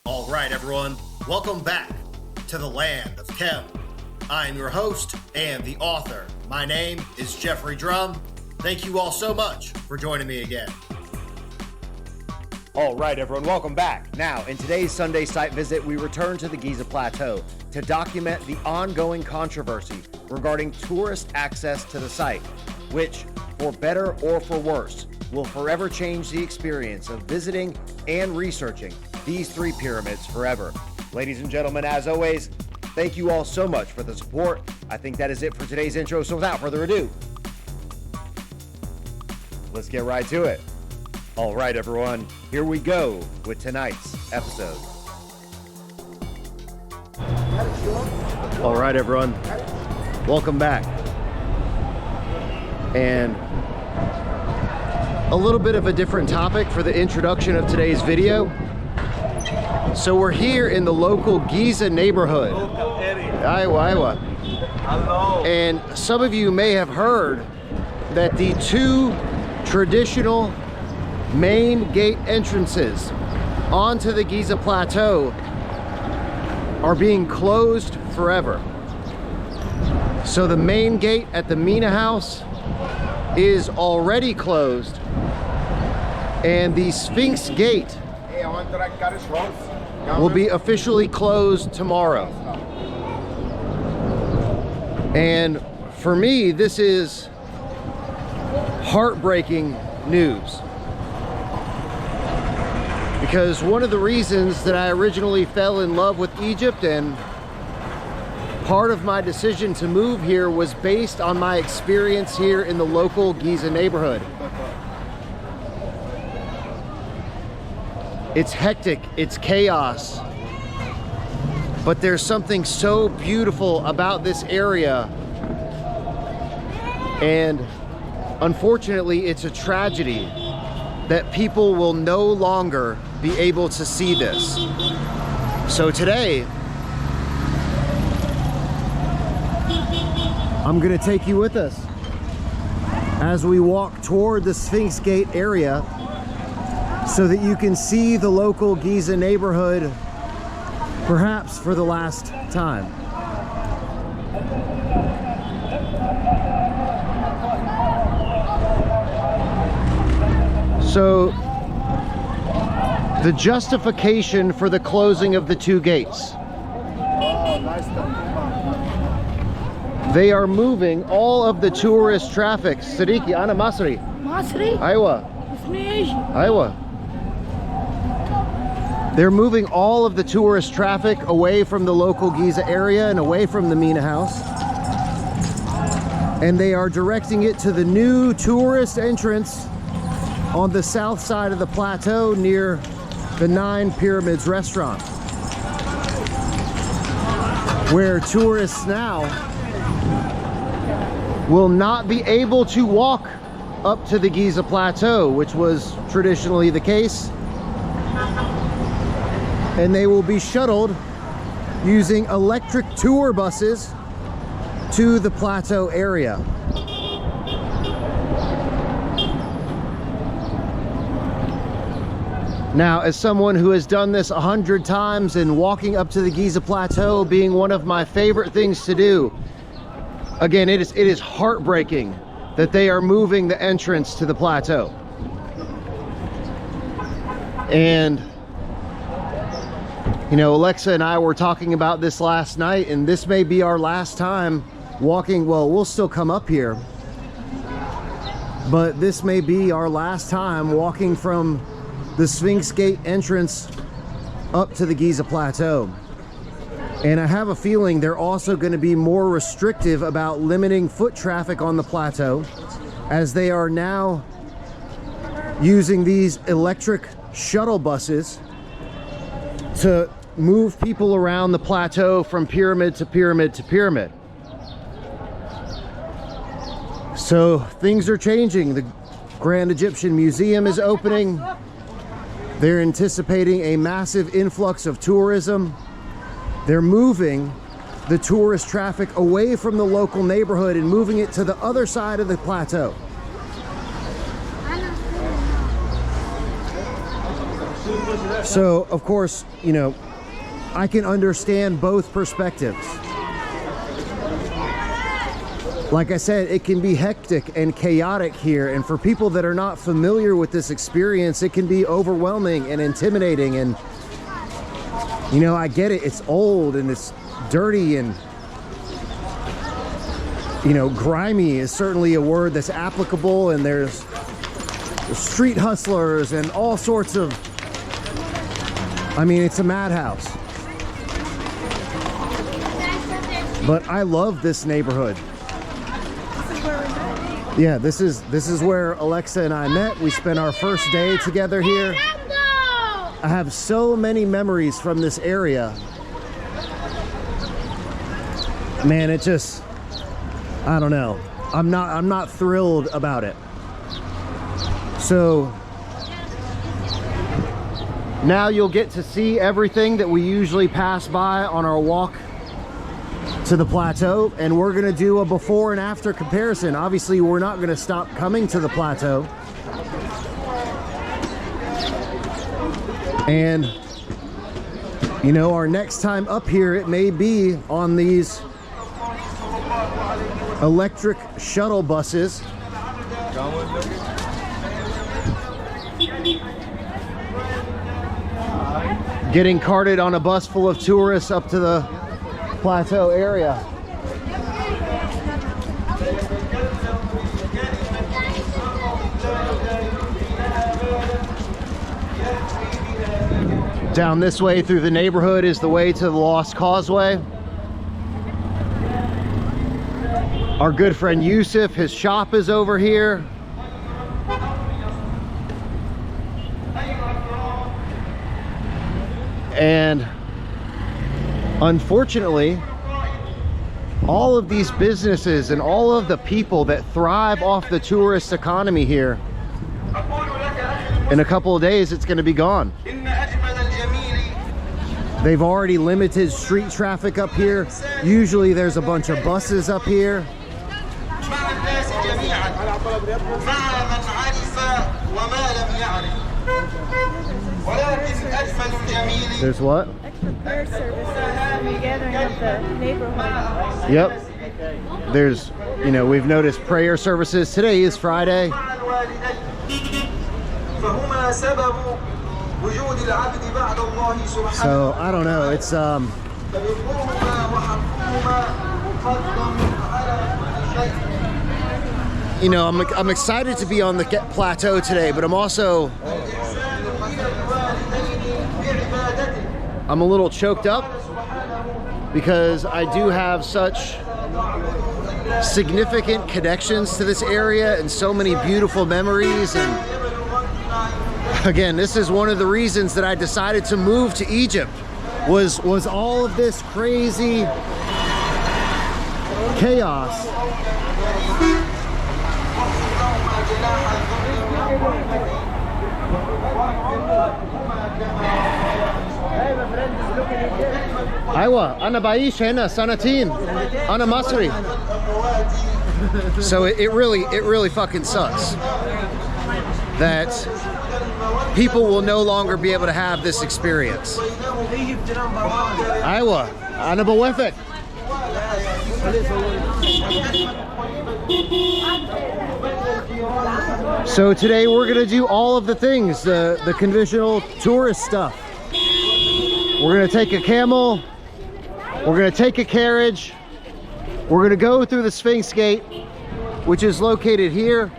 All right, everyone, welcome back to the land of Chem. I am your host and the author. My name is Jeffrey Drum. Thank you all so much for joining me again. All right, everyone, welcome back. Now, in today's Sunday site visit, we return to the Giza Plateau to document the ongoing controversy regarding tourist access to the site, which, for better or for worse, will forever change the experience of visiting and researching these three pyramids forever. Ladies and gentlemen, as always, thank you all so much for the support. I think that is it for today's intro, so without further ado, let's get right to it. All right, everyone, here we go with tonight's episode. All right, everyone, welcome back. And a little bit of a different topic for the introduction of today's video. So we're here in the local Giza neighborhood. Local area. Iwa. Hello. And some of you may have heard that the two traditional main gate entrances onto the Giza Plateau are being closed forever. So the main gate at the Mina house is already closed, and the Sphinx gate will be officially closed tomorrow. And for me, this is heartbreaking news, because one of the reasons that I originally fell in love with Egypt and part of my decision to move here was based on my experience here in the local Giza neighborhood. It's hectic, it's chaos, but there's something so beautiful about this area, and unfortunately it's a tragedy that people will no longer be able to see this. So today, I'm gonna take you with us as we walk toward the Sphinx Gate area so that you can see the local Giza neighborhood, perhaps for the last time. So, the justification for the closing of the two gates. They are moving all of the tourist traffic. Sadiki, Ana Masri. Masri? Iwa. Iwa. They're moving all of the tourist traffic away from the local Giza area and away from the Mina house. And they are directing it to the new tourist entrance on the south side of the plateau near the Nine Pyramids restaurant, where tourists now will not be able to walk up to the Giza Plateau, which was traditionally the case, and they will be shuttled using electric tour buses to the plateau area. Now, as someone who has done this 100 times and walking up to the Giza Plateau being one of my favorite things to do, again, it is heartbreaking that they are moving the entrance to the plateau. And, you know, Alexa and I were talking about this last night, and this may be our last time walking. Well, we'll still come up here, but this may be our last time walking from the Sphinx Gate entrance up to the Giza Plateau. And I have a feeling they're also going to be more restrictive about limiting foot traffic on the plateau, as they are now using these electric shuttle buses to move people around the plateau from pyramid to pyramid to pyramid. So things are changing. The Grand Egyptian Museum is opening. They're anticipating a massive influx of tourism. They're moving the tourist traffic away from the local neighborhood and moving it to the other side of the plateau. So, of course, you know, I can understand both perspectives. Like I said, it can be hectic and chaotic here, and for people that are not familiar with this experience, it can be overwhelming and intimidating. And you know, I get it, it's old and it's dirty, and you know, grimy is certainly a word that's applicable, and there's street hustlers and all sorts of, I mean, it's a madhouse. But I love this neighborhood. Yeah, this is where Alexa and I met. We spent our first day together here. I have so many memories from this area. Man, it just, I don't know. I'm not thrilled about it. So now you'll get to see everything that we usually pass by on our walk to the plateau, and we're gonna do a before and after comparison. Obviously, we're not gonna stop coming to the plateau. And you know, our next time up here, it may be on these electric shuttle buses. Getting carted on a bus full of tourists up to the plateau area. Down this way through the neighborhood is the way to the Lost Causeway. Our good friend Yusuf, his shop is over here. And unfortunately, all of these businesses and all of the people that thrive off the tourist economy here, in a couple of days, it's going to be gone. They've already limited street traffic up here. Usually there's a bunch of buses up here. There's what? Extra prayer services and the gathering of the neighborhood. Yep. There's, you know, we've noticed prayer services. Today is Friday. So I don't know. It's you know, I'm excited to be on the plateau today, but I'm also a little choked up because I do have such significant connections to this area and so many beautiful memories. And again, this is one of the reasons that I decided to move to Egypt, was all of this crazy chaos. أيوة أنا بعيش هنا سنتين أنا مصري. So it really fucking sucks that people will no longer be able to have this experience. أيوة أنا بوافق. So today we're gonna do all of the things, the conventional tourist stuff. We're gonna take a camel, we're gonna take a carriage, we're gonna go through the Sphinx Gate, which is located here.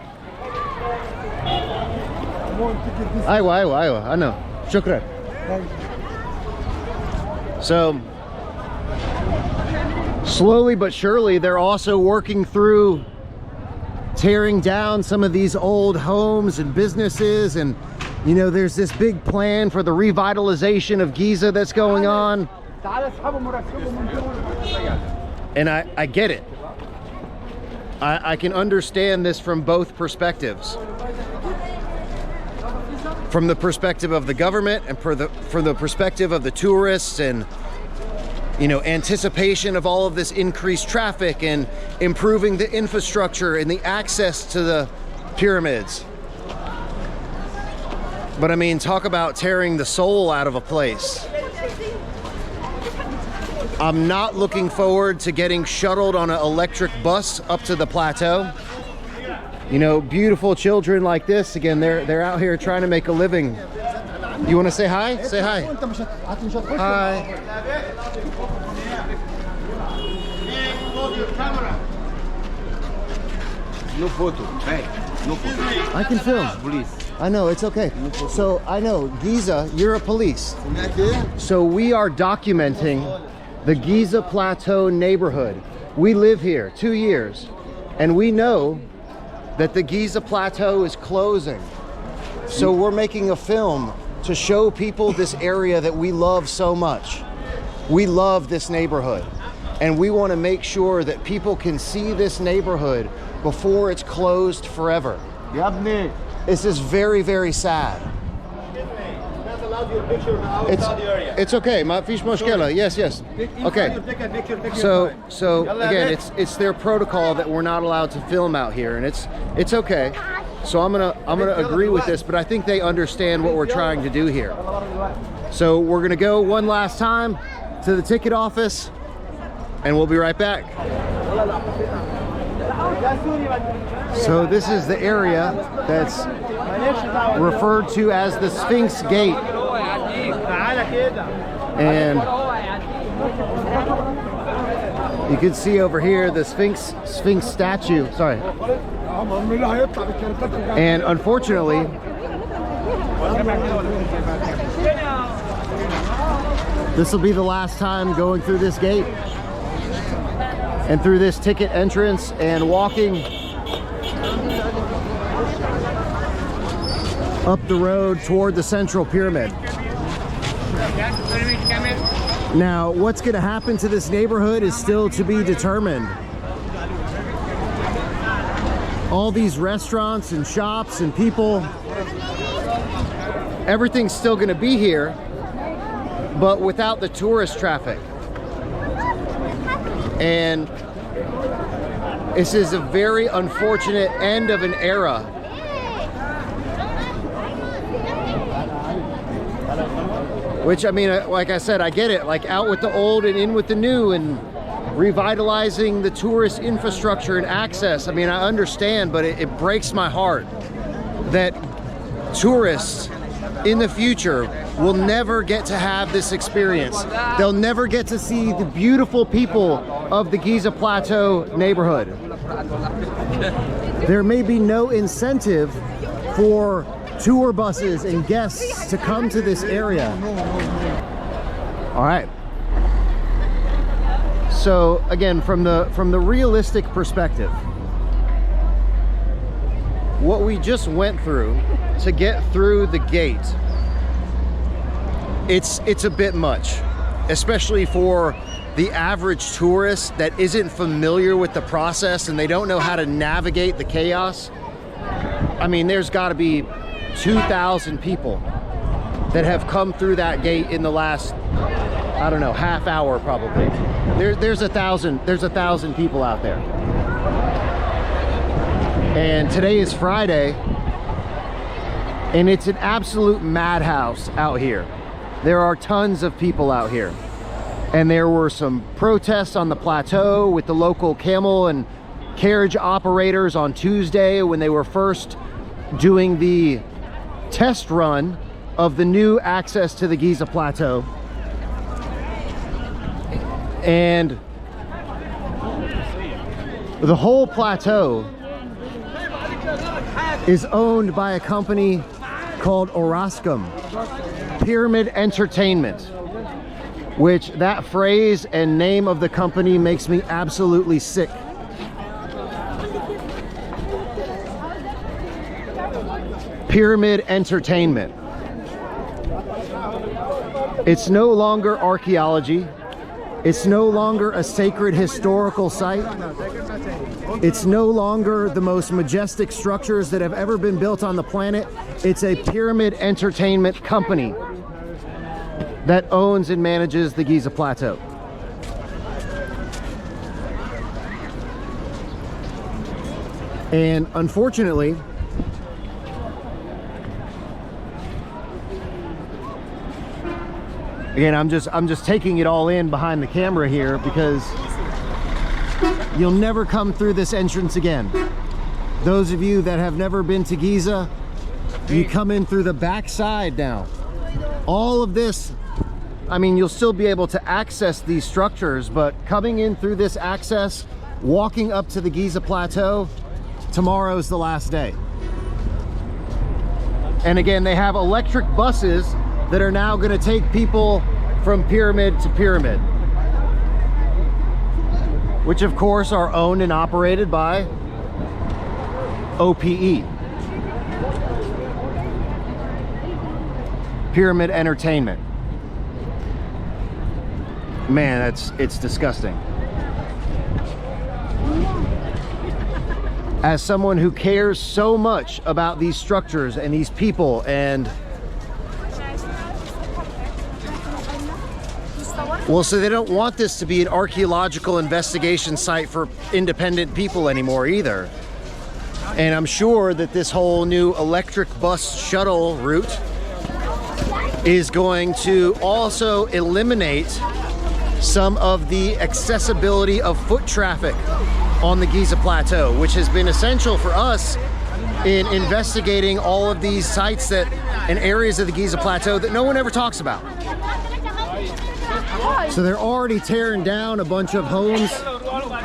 أيوة I know. شكرا. So slowly but surely, they're also working through tearing down some of these old homes and businesses, and you know, there's this big plan for the revitalization of Giza that's going on. And I get it. I can understand this from both perspectives. From the perspective of the government and from the perspective of the tourists, and you know, anticipation of all of this increased traffic and improving the infrastructure and the access to the pyramids. But I mean, talk about tearing the soul out of a place. I'm not looking forward to getting shuttled on an electric bus up to the plateau. You know, beautiful children like this, again, they're out here trying to make a living. You want to say hi? Say hi. Hi. No photo. Hey, no photo. I can film. Please. I know, it's okay. So I know, Giza, you're a police. So we are documenting the Giza Plateau neighborhood. We live here 2 years, and we know that the Giza Plateau is closing. So we're making a film to show people this area that we love so much. We love this neighborhood, and we want to make sure that people can see this neighborhood before it's closed forever. This is very, very sad. It's okay. Ma fish moshkela. Yes, yes. Okay. So again, it's their protocol that we're not allowed to film out here, and it's okay. So I'm gonna agree with this, but I think they understand what we're trying to do here. So we're gonna go one last time to the ticket office, and we'll be right back. So this is the area that's referred to as the Sphinx Gate. And you can see over here the Sphinx statue. Sorry. And unfortunately, this will be the last time going through this gate and through this ticket entrance and walking up the road toward the central pyramid. Now, what's going to happen to this neighborhood is still to be determined. All these restaurants and shops and people, everything's still going to be here, but without the tourist traffic. And this is a very unfortunate end of an era. Which, I mean, like I said, I get it, like out with the old and in with the new, and revitalizing the tourist infrastructure and access. I mean, I understand, but it breaks my heart that tourists in the future will never get to have this experience. They'll never get to see the beautiful people of the Giza Plateau neighborhood. There may be no incentive for tour buses and guests to come to this area. All right. So again, from the realistic perspective, what we just went through to get through the gate, it's a bit much, especially for the average tourist that isn't familiar with the process and they don't know how to navigate the chaos. I mean, there's got to be 2,000 people that have come through that gate in the last, I don't know, half hour probably. There's 1,000 people out there. And today is Friday, and it's an absolute madhouse out here. There are tons of people out here. And there were some protests on the plateau with the local camel and carriage operators on Tuesday when they were first doing the test run of the new access to the Giza Plateau. And the whole plateau is owned by a company called Orascom, Pyramid Entertainment, which that phrase and name of the company makes me absolutely sick. Pyramid Entertainment. It's no longer archaeology. It's no longer a sacred historical site. It's no longer the most majestic structures that have ever been built on the planet. It's a pyramid entertainment company that owns and manages the Giza Plateau. And unfortunately, Again, I'm just taking it all in behind the camera here because you'll never come through this entrance again. Those of you that have never been to Giza, you come in through the back side now. All of this, I mean, you'll still be able to access these structures, but coming in through this access, walking up to the Giza Plateau, tomorrow's the last day. And again, they have electric buses that are now going to take people from pyramid to pyramid, which of course are owned and operated by OPE, Pyramid Entertainment. Man, it's disgusting. As someone who cares so much about these structures and these people, and well, so they don't want this to be an archaeological investigation site for independent people anymore either. And I'm sure that this whole new electric bus shuttle route is going to also eliminate some of the accessibility of foot traffic on the Giza Plateau, which has been essential for us in investigating all of these sites that and areas of the Giza Plateau that no one ever talks about. So they're already tearing down a bunch of homes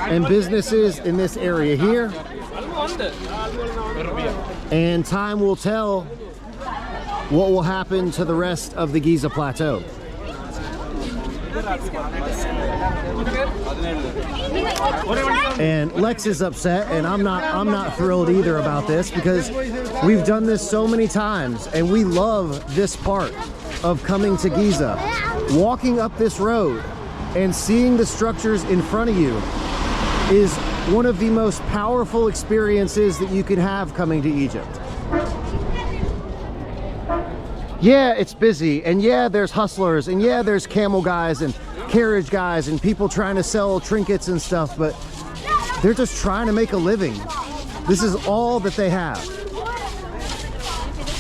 and businesses in this area here. And time will tell what will happen to the rest of the Giza Plateau. And Lex is upset, and I'm not thrilled either about this, because we've done this so many times and we love this part of coming to Giza. Walking up this road and seeing the structures in front of you is one of the most powerful experiences that you can have coming to Egypt. Yeah, it's busy, and yeah, there's hustlers, and yeah, there's camel guys and carriage guys and people trying to sell trinkets and stuff, but they're just trying to make a living. This is all that they have.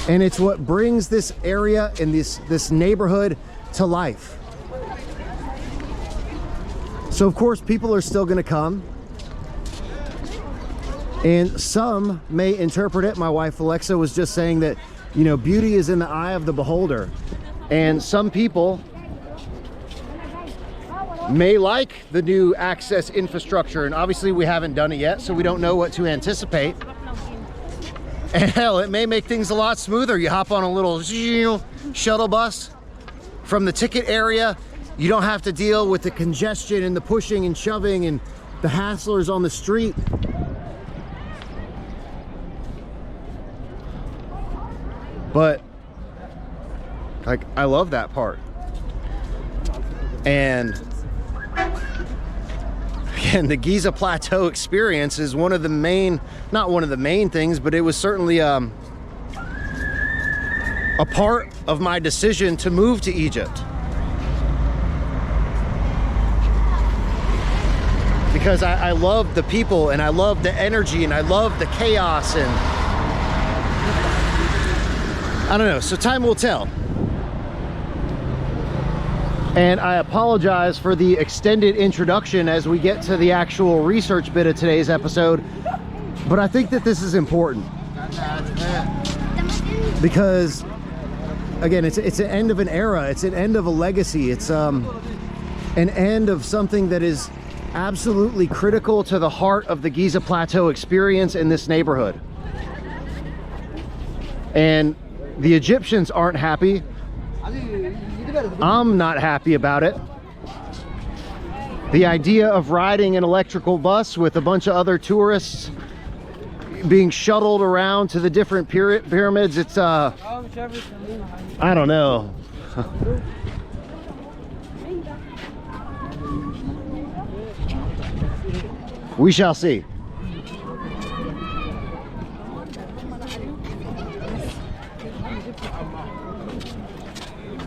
And it's what brings this area and this neighborhood to life. So of course people are still gonna come, and some may interpret it. My wife Alexa was just saying that, you know, beauty is in the eye of the beholder, and some people may like the new access infrastructure, and obviously we haven't done it yet, so we don't know what to anticipate. And hell, it may make things a lot smoother. You hop on a little shuttle bus from the ticket area. You don't have to deal with the congestion and the pushing and shoving and the hasslers on the street. But like, I love that part. And again, the Giza Plateau experience is one of the main, not one of the main things, but it was certainly a part of my decision to move to Egypt. Because I love the people, and I love the energy, and I love the chaos, and I don't know, so time will tell. And I apologize for the extended introduction as we get to the actual research bit of today's episode, but I think that this is important. Because, again, it's an end of an era, it's an end of a legacy, it's an end of something that is absolutely critical to the heart of the Giza Plateau experience in this neighborhood. And the Egyptians aren't happy. I'm not happy about it. The idea of riding an electrical bus with a bunch of other tourists being shuttled around to the different pyramids, it's I don't know. We shall see.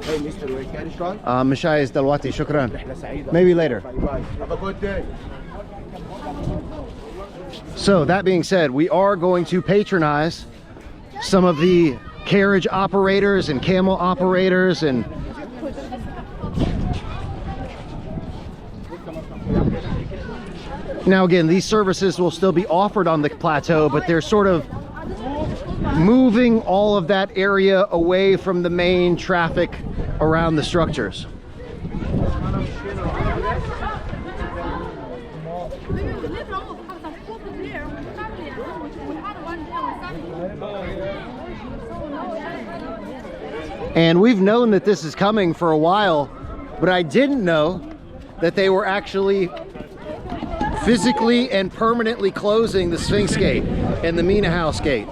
Hey, Mr. Wekari strong? مشايز دلوقتي شكرا. Maybe later. Have a good day. So that being said, we are going to patronize some of the carriage operators and camel operators and Now again, these services will still be offered on the plateau, but they're sort of moving all of that area away from the main traffic around the structures. And we've known that this is coming for a while, but I didn't know that they were actually physically and permanently closing the Sphinx Gate and the Mina House Gate.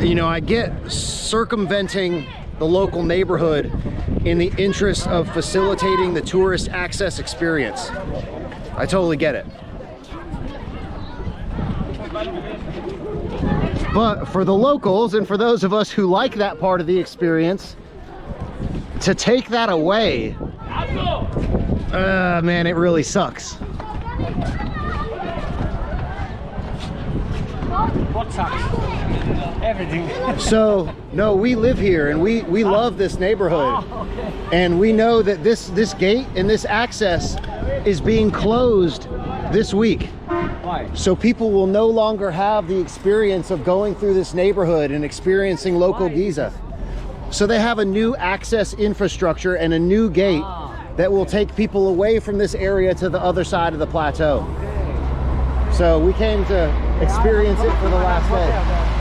You know, I get circumventing the local neighborhood in the interest of facilitating the tourist access experience. I totally get it. But for the locals and for those of us who like that part of the experience, to take that away, man, it really sucks. What sucks? Everything. So, no, we live here and we love this neighborhood. And we know that this gate and this access is being closed this week. Why? So people will no longer have the experience of going through this neighborhood and experiencing local Giza. So they have a new access infrastructure and a new gate that will take people away from this area to the other side of the plateau. So we came to experience it for the last day.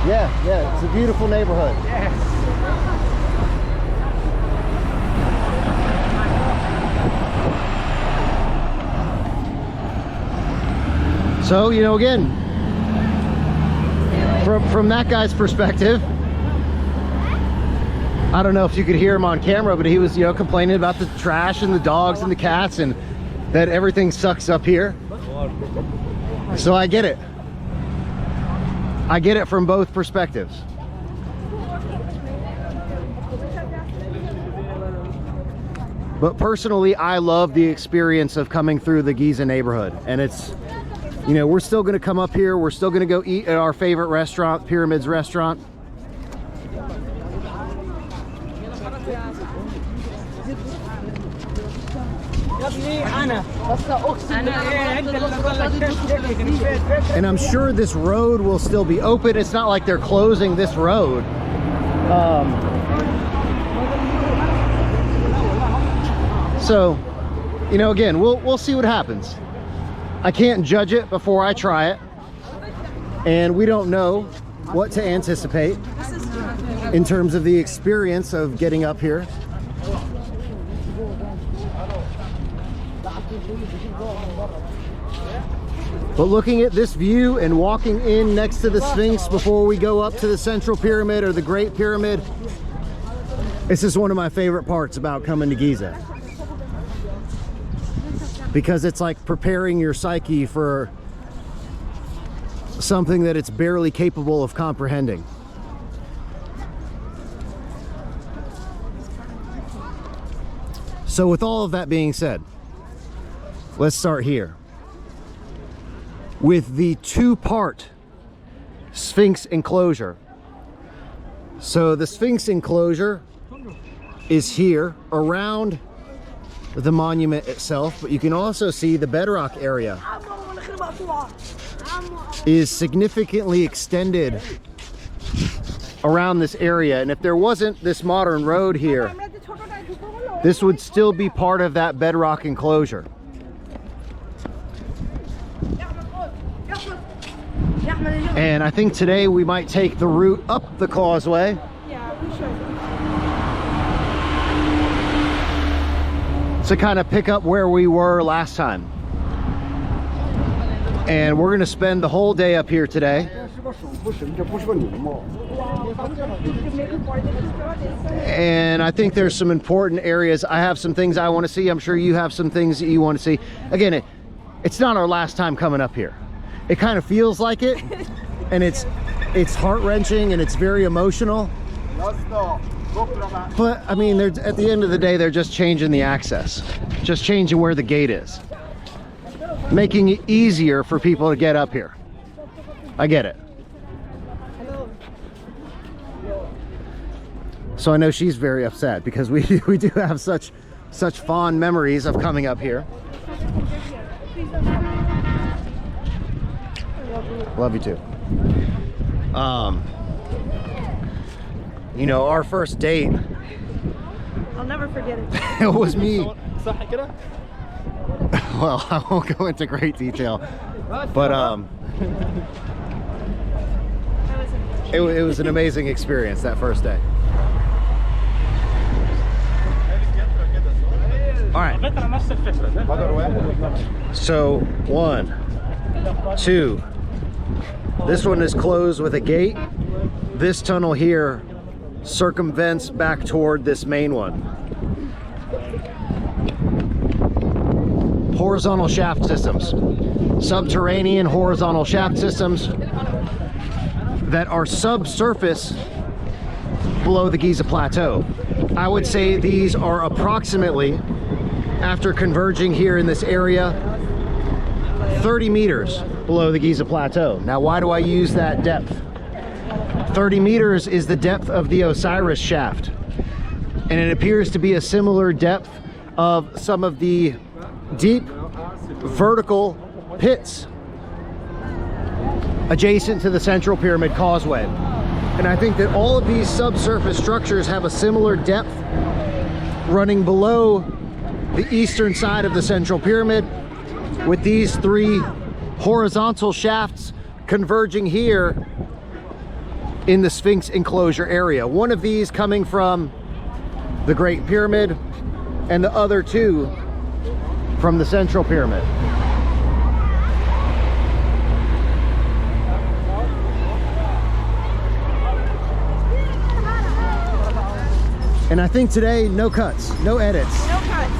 Yeah, it's a beautiful neighborhood. So, you know, again, from that guy's perspective, I don't know if you could hear him on camera, but he was, you know, complaining about the trash and the dogs and the cats and that everything sucks up here. So I get it. I get it from both perspectives. But personally, I love the experience of coming through the Giza neighborhood. And it's, you know, we're still going to come up here. We're still going to go eat at our favorite restaurant, Pyramids Restaurant. And I'm sure this road will still be open. It's not like they're closing this road. So, you know, again, we'll see what happens. I can't judge it before I try it. And we don't know what to anticipate in terms of the experience of getting up here. But looking at this view and walking in next to the Sphinx before we go up to the Central Pyramid or the Great Pyramid, this is one of my favorite parts about coming to Giza. Because it's like preparing your psyche for something that it's barely capable of comprehending. So with all of that being said, let's start here with the two-part Sphinx enclosure. So the Sphinx enclosure is here around the monument itself, but you can also see the bedrock area is significantly extended around this area. And if there wasn't this modern road here, this would still be part of that bedrock enclosure. And I think today we might take the route up the causeway. To kind of pick up where we were last time. And we're going to spend the whole day up here today. And I think there's some important areas. I have some things I want to see. I'm sure you have some things that you want to see. Again, it's not our last time coming up here. It kind of feels like it. And it's heart-wrenching and it's very emotional. But I mean, at the end of the day, they're just changing the access, just changing where the gate is, making it easier for people to get up here. I get it. So I know she's very upset because we do have such such fond memories of coming up here. Love you too. You know, our first date, I'll never forget it. it was me. Well, I won't go into great detail, but it was an amazing experience that first day. All right. So 1, 2. This one is closed with a gate. This tunnel here circumvents back toward this main one. Horizontal shaft systems. Subterranean horizontal shaft systems that are subsurface below the Giza plateau. I would say these are approximately, after converging here in this area, 30 meters below the Giza plateau. Now, why do I use that depth? 30 meters is the depth of the Osiris shaft, and it appears to be a similar depth of some of the deep vertical pits adjacent to the Central Pyramid Causeway. And I think that all of these subsurface structures have a similar depth running below the eastern side of the Central Pyramid, with these 3 horizontal shafts converging here in the Sphinx enclosure area. One of these coming from the Great Pyramid, and the other 2 from the Central Pyramid. And I think today, no cuts, no edits. No cuts.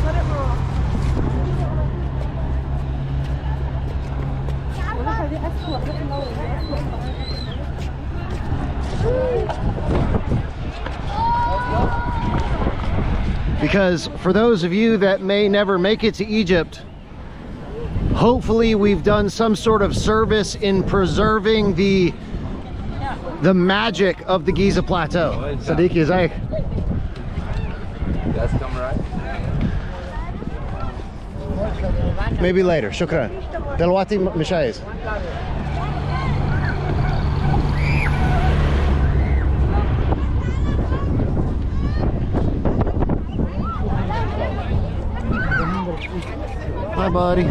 Let it roll. Because for those of you that may never make it to Egypt, hopefully we've done some sort of service in preserving the magic of the Giza Plateau. Sadiq, ازيك؟ That's come right. Maybe later. شكرا. دلوقتي مش عايز. Hi, buddy.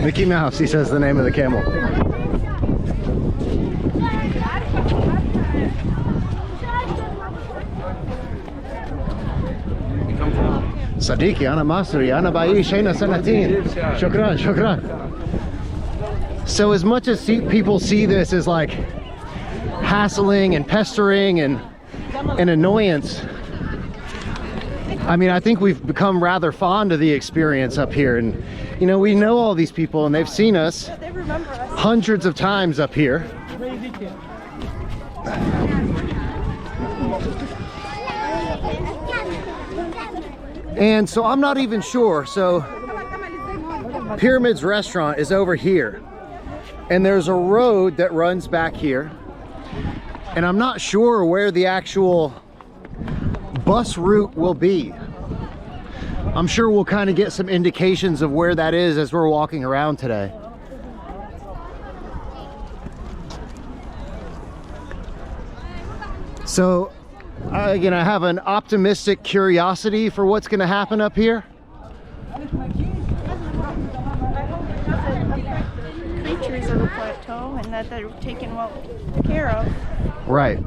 Mickey Mouse, he says the name of the camel. صديقي أنا مصري أنا بعيش هنا سنتين شكرا شكرا. So as much as people see this as like hassling and pestering and an annoyance, I mean, I think we've become rather fond of the experience up here. And you know, we know all these people and they've seen us hundreds of times up here. And so I'm not even sure. So Pyramids Restaurant is over here, and there's a road that runs back here, and I'm not sure where the actual bus route will be. I'm sure we'll kind of get some indications of where that is as we're walking around today. So again, I have an optimistic curiosity for what's going to happen up here. Creatures of the plateau, and that they're taken well care of. Right.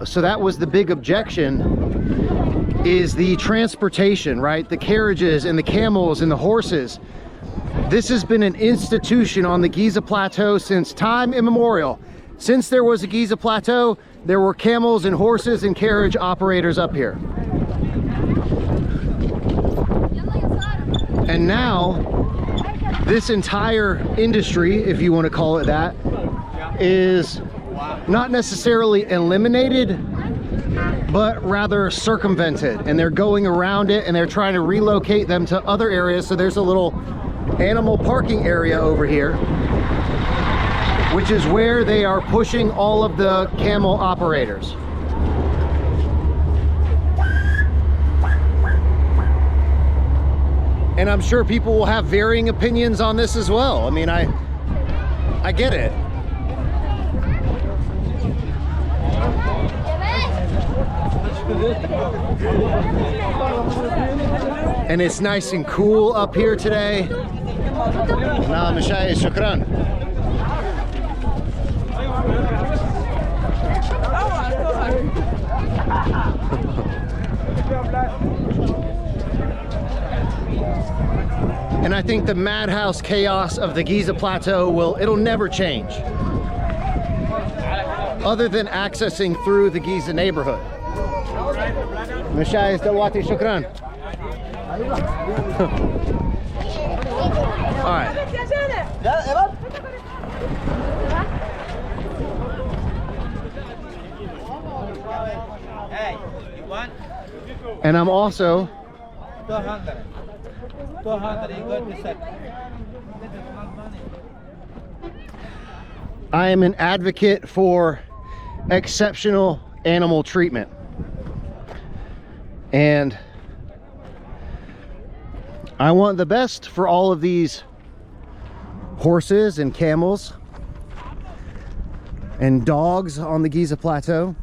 So that was the big objection, is the transportation, right? The carriages and the camels and the horses. This has been an institution on the Giza Plateau since time immemorial. Since there was a Giza Plateau, there were camels and horses and carriage operators up here. And now, this entire industry, if you want to call it that, is not necessarily eliminated, but rather circumvented. And they're going around it and they're trying to relocate them to other areas. So there's a little animal parking area over here, which is where they are pushing all of the camel operators. And I'm sure people will have varying opinions on this as well. I mean, I get it. And it's nice and cool up here today. Nah, Mishai, shukran. And I think the madhouse chaos of the Giza Plateau it'll never change, other than accessing through the Giza neighborhood. Mishai, Tuatha, shukran. All right. Hey, you want? And I'm also 200. 200, you got this set. I am an advocate for exceptional animal treatment. And I want the best for all of these horses and camels and dogs on the Giza Plateau.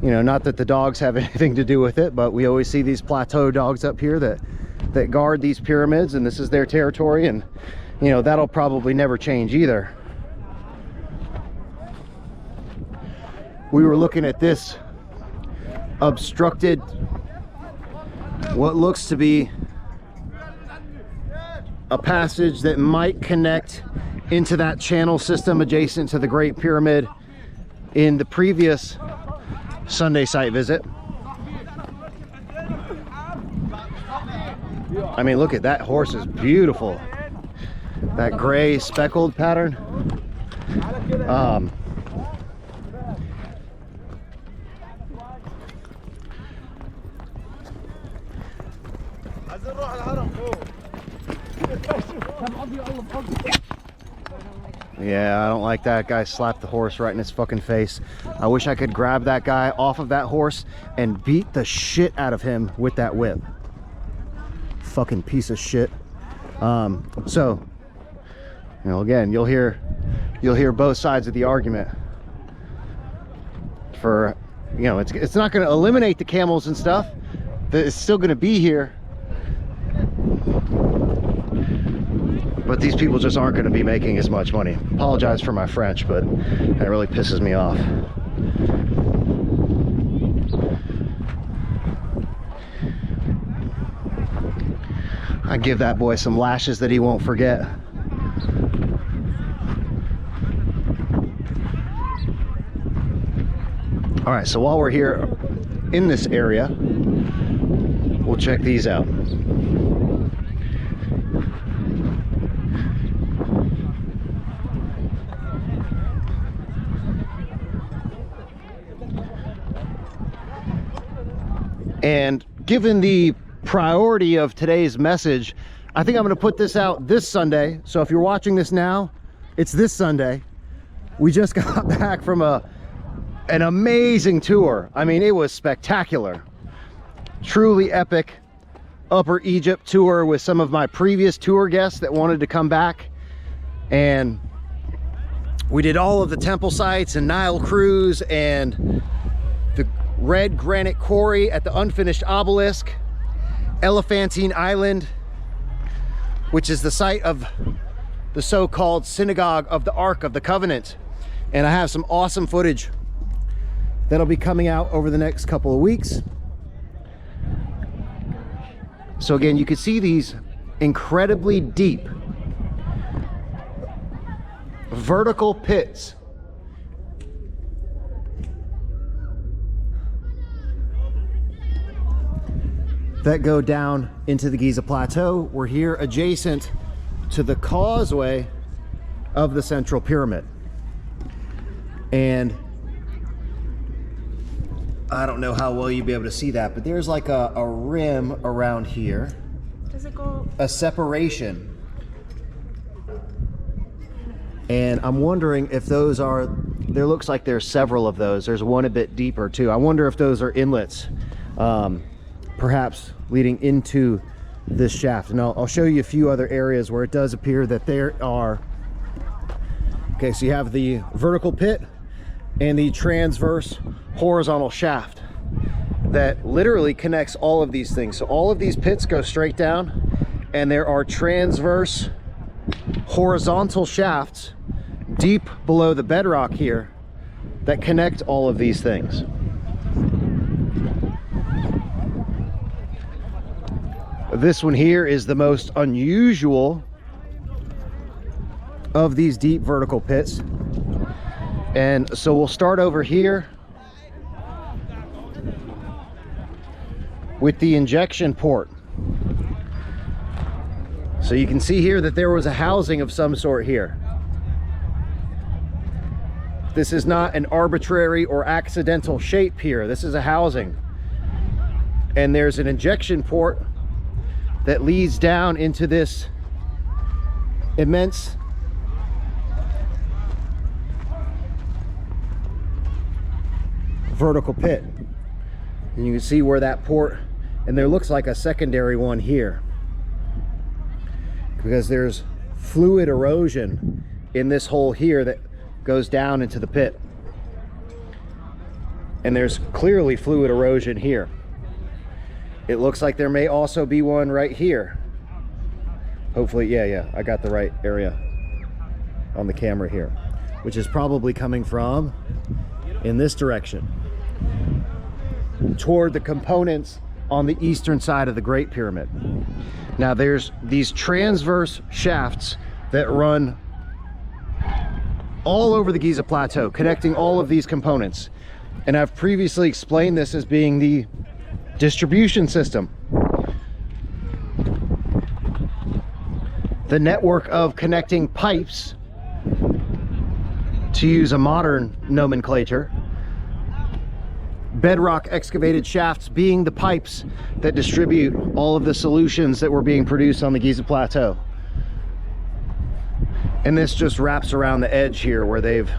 You know, not that the dogs have anything to do with it, but we always see these plateau dogs up here that guard these pyramids, and this is their territory, and you know, that'll probably never change either. We were looking at this obstructed, what looks to be a passage that might connect into that channel system adjacent to the Great Pyramid in the previous Sunday site visit. I mean, look at that horse, is beautiful. That gray speckled pattern. Yeah, I don't like that guy slapped the horse right in his fucking face. I wish I could grab that guy off of that horse and beat the shit out of him with that whip. Fucking piece of shit. So, you know, again, you'll hear both sides of the argument. For, you know, it's not going to eliminate the camels and stuff. It's still going to be here. But these people just aren't going to be making as much money. Apologize for my French, but that really pisses me off. I give that boy some lashes that he won't forget. All right, so while we're here in this area, we'll check these out. And given the priority of today's message, I think I'm going to put this out this Sunday. So if you're watching this now, it's this Sunday. We just got back from an amazing tour. I mean, it was spectacular. Truly epic Upper Egypt tour with some of my previous tour guests that wanted to come back. And we did all of the temple sites and Nile cruise and the red granite quarry at the unfinished obelisk, Elephantine Island, which is the site of the so-called synagogue of the Ark of the Covenant. And I have some awesome footage that'll be coming out over the next couple of weeks. So again, you can see these incredibly deep vertical pits that go down into the Giza Plateau. We're here adjacent to the causeway of the Central Pyramid. And I don't know how well you'll be able to see that, but there's like a rim around here. Does it go? A separation. And I'm wondering if those are, there looks like there's several of those. There's one a bit deeper too. I wonder if those are inlets, perhaps leading into this shaft. And I'll show you a few other areas where it does appear that there are. Okay, so you have the vertical pit and the transverse horizontal shaft that literally connects all of these things. So all of these pits go straight down, and there are transverse horizontal shafts deep below the bedrock here that connect all of these things. This one here is the most unusual of these deep vertical pits. And so we'll start over here with the injection port. So you can see here that there was a housing of some sort here. This is not an arbitrary or accidental shape here. This is a housing. And there's an injection port that leads down into this immense vertical pit. And you can see where that port, and there looks like a secondary one here, because there's fluid erosion in this hole here that goes down into the pit. And there's clearly fluid erosion here. It looks like there may also be one right here. Hopefully, yeah, I got the right area on the camera here, which is probably coming from in this direction toward the components on the eastern side of the Great Pyramid. Now there's these transverse shafts that run all over the Giza Plateau, connecting all of these components. And I've previously explained this as being the distribution system, the network of connecting pipes, to use a modern nomenclature, bedrock excavated shafts being the pipes that distribute all of the solutions that were being produced on the Giza Plateau. And this just wraps around the edge here where they've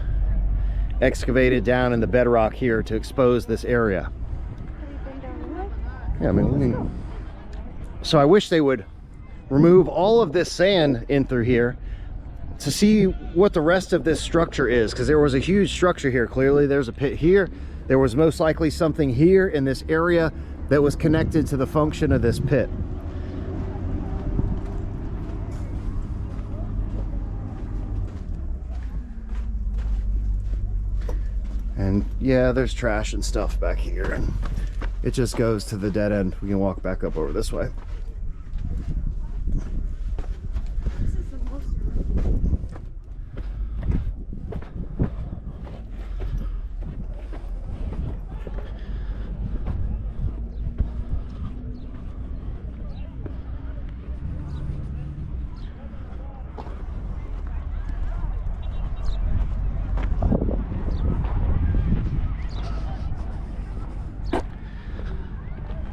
excavated down in the bedrock here to expose this area. Yeah, I mean, so I wish they would remove all of this sand in through here to see what the rest of this structure is, because there was a huge structure here. Clearly there's a pit here. There was most likely something here in this area that was connected to the function of this pit. And yeah, there's trash and stuff back here, and it just goes to the dead end. We can walk back up over this way.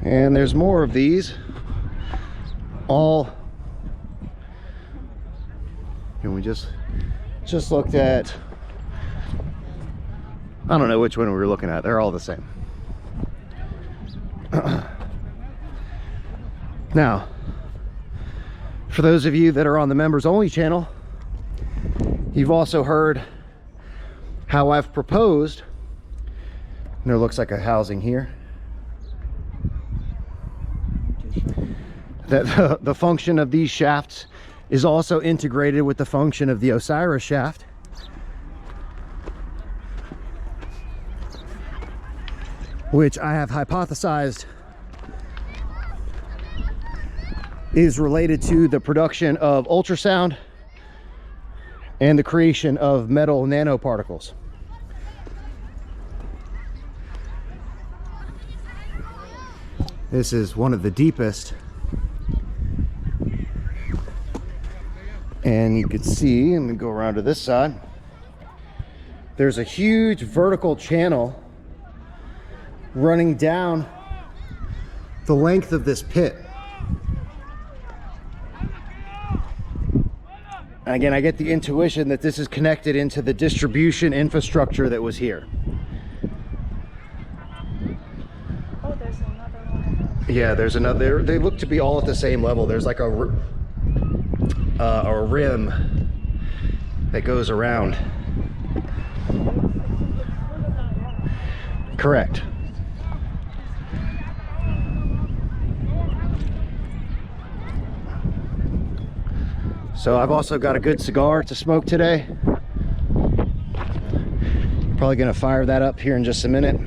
And there's more of these, all, and we just looked at, I don't know which one we were looking at. They're all the same. Now, for those of you that are on the members only channel, you've also heard how I've proposed, and there looks like a housing here, that the function of these shafts is also integrated with the function of the Osiris shaft. Which I have hypothesized is related to the production of ultrasound and the creation of metal nanoparticles. This is one of the deepest, and you can see, let me go around to this side, there's a huge vertical channel running down the length of this pit. And again, I get the intuition that this is connected into the distribution infrastructure that was here. Oh, there's another one. Yeah, there's another. They look to be all at the same level. There's like a rim that goes around. Correct. So I've also got a good cigar to smoke today. Probably gonna fire that up here in just a minute.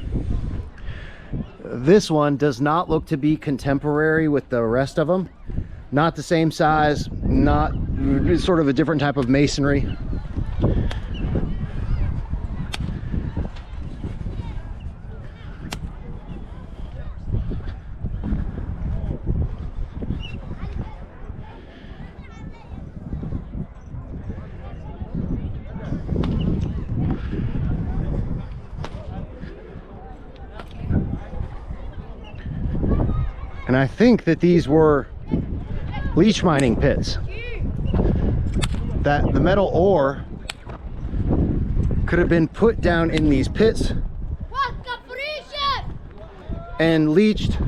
This one does not look to be contemporary with the rest of them. Not the same size, not sort of a different type of masonry. And I think that these were leech mining pits. That the metal ore could have been put down in these pits and leached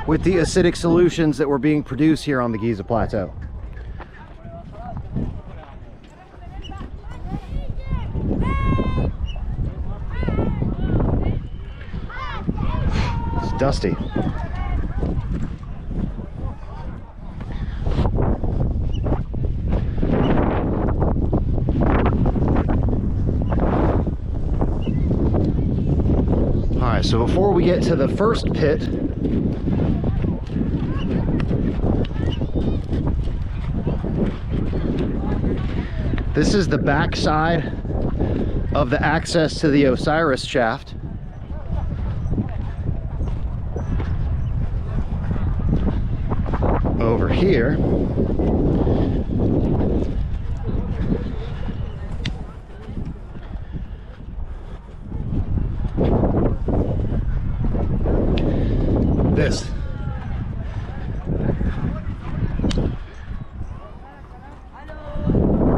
with the acidic solutions that were being produced here on the Giza Plateau. It's dusty. So before we get to the first pit, this is the back side of the access to the Osiris shaft. Over here, this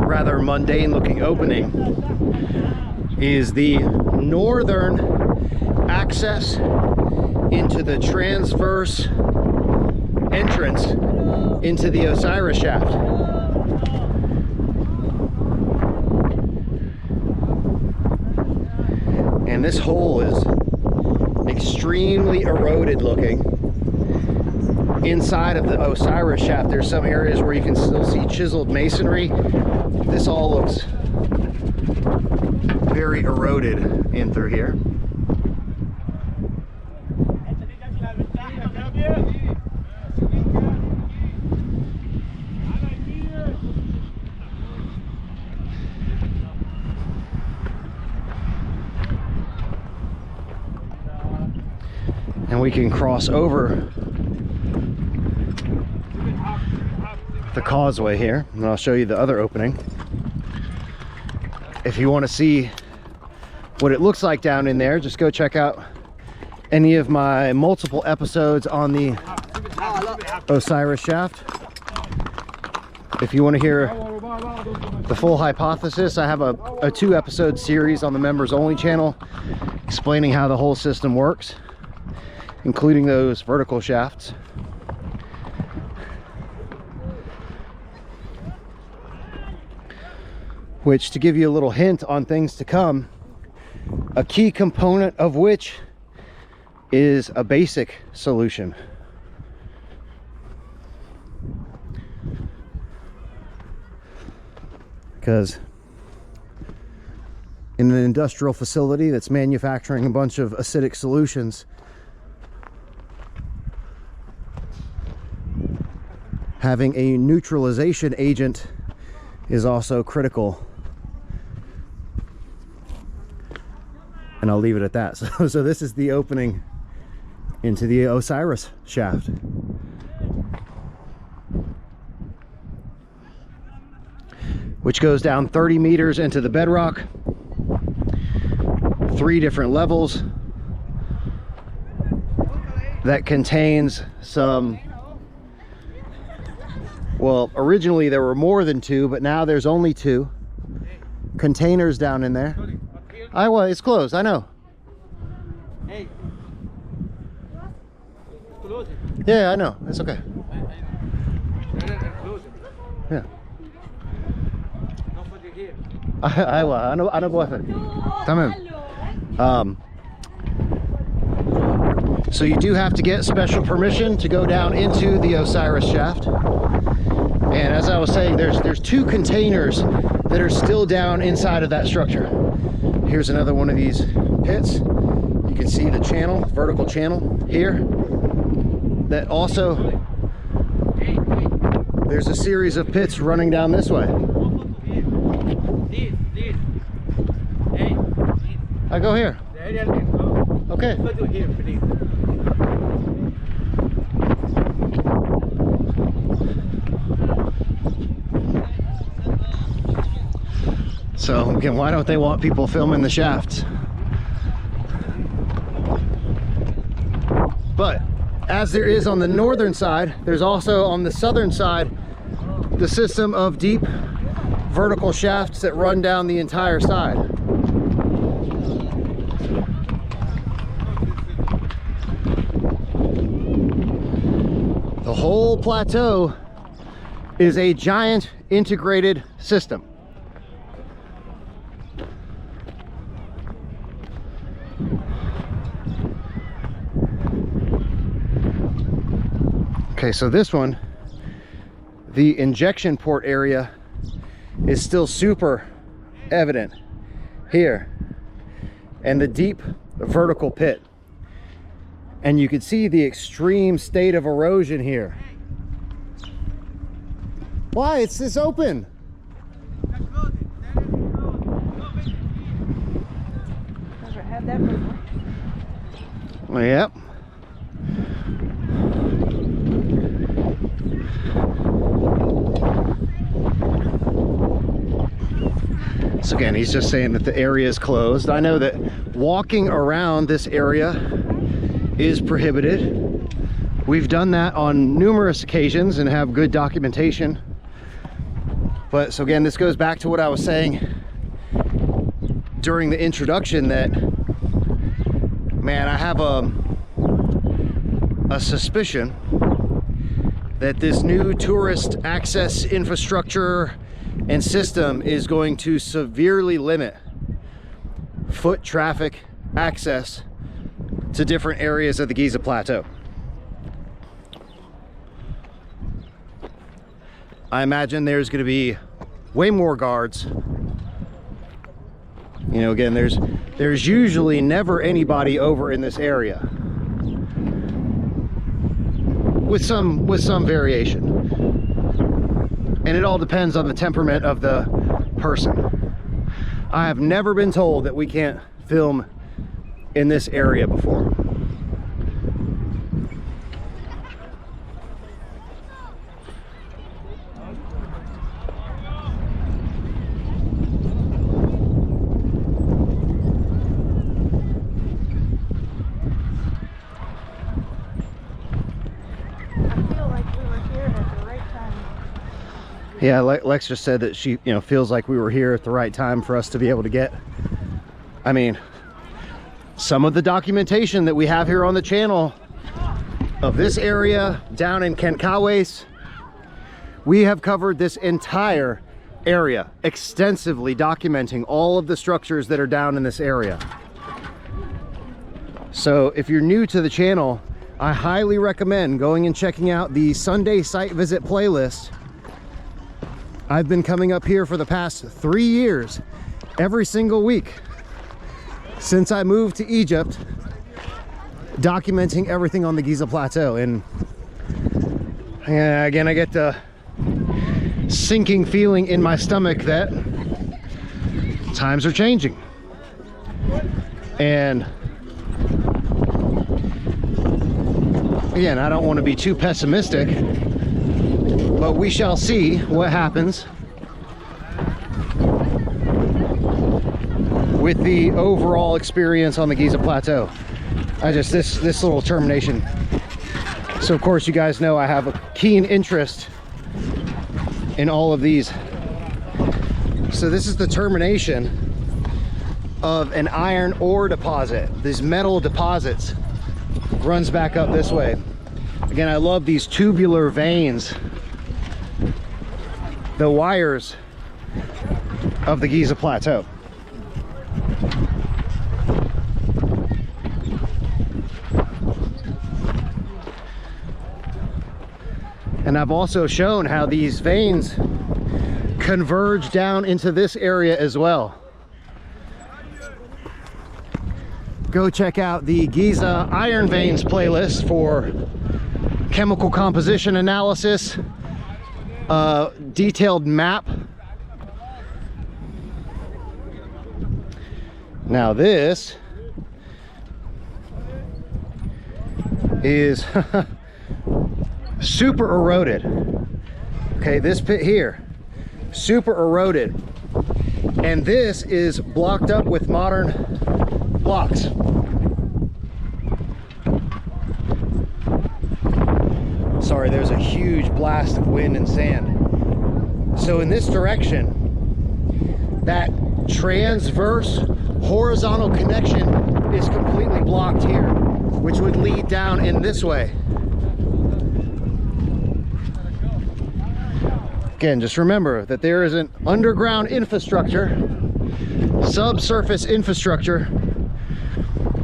rather mundane looking opening is the northern access into the transverse entrance into the Osiris shaft. And this hole is extremely eroded looking. Inside of the Osiris shaft, there's some areas where you can still see chiseled masonry. This all looks very eroded in through here. And we can cross over the causeway here, and I'll show you the other opening. If you want to see what it looks like down in there, just go check out any of my multiple episodes on the Osiris shaft. If you want to hear the full hypothesis, I have a 2-episode series on the members only channel explaining how the whole system works, including those vertical shafts. Which, to give you a little hint on things to come, a key component of which is a basic solution. Because in an industrial facility that's manufacturing a bunch of acidic solutions, having a neutralization agent is also critical. And I'll leave it at that. So this is the opening into the Osiris shaft. Which goes down 30 meters into the bedrock. 3 different levels. That contains some, well, originally there were more than 2, but now there's only 2 containers down in there. Well, it's closed, I know. Hey. close it. Yeah, I know. It's okay. Close it. Yeah. Don't forget here. I know boyfriend. So you do have to get special permission to go down into the Osiris shaft. And as I was saying, there's 2 containers that are still down inside of that structure. Here's another one of these pits. You can see the channel, vertical channel here. That also, there's a series of pits running down this way. I go here. Okay. Go here, please. So again, why don't they want people filming the shafts? But as there is on the northern side, there's also on the southern side the system of deep vertical shafts that run down the entire side. The whole plateau is a giant integrated system. Okay, so this one, the injection port area is still super evident here, and the deep vertical pit. And you can see the extreme state of erosion here. Why? It's open. Never had that before. Well, yep. So again, he's just saying that the area is closed. I know that walking around this area is prohibited. We've done that on numerous occasions and have good documentation. But so again, this goes back to what I was saying during the introduction, that, man, I have a suspicion that this new tourist access infrastructure and system is going to severely limit foot traffic access to different areas of the Giza Plateau. I imagine there's going to be way more guards. You know, again, there's usually never anybody over in this area, with some variation. And it all depends on the temperament of the person. I have never been told that we can't film in this area before. Yeah, Lex just said that she, feels like we were here at the right time for us to be able to get. I mean, some of the documentation that we have here on the channel of this area down in Kenkawes, we have covered this entire area extensively, documenting all of the structures that are down in this area. So if you're new to the channel, I highly recommend going and checking out the Sunday site visit playlist. I've been coming up here for the past 3 years, every single week since I moved to Egypt, documenting everything on the Giza Plateau. And again, I get the sinking feeling in my stomach that times are changing. And again, I don't want to be too pessimistic, but we shall see what happens with the overall experience on the Giza Plateau. This little termination. So of course you guys know I have a keen interest in all of these. So this is the termination of an iron ore deposit. These metal deposits runs back up this way. Again, I love these tubular veins, the wires of the Giza Plateau. And I've also shown how these veins converge down into this area as well. Go check out the Giza Iron Veins playlist for chemical composition analysis, detailed map. Now this is super eroded. Okay, this pit here, super eroded. And this is blocked up with modern blocks. Sorry, there's a huge blast of wind and sand. So in this direction, that transverse horizontal connection is completely blocked here, which would lead down in this way. Again, just remember that there is an underground infrastructure, subsurface infrastructure,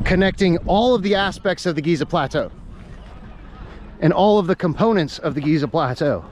connecting all of the aspects of the Giza Plateau and all of the components of the Giza Plateau.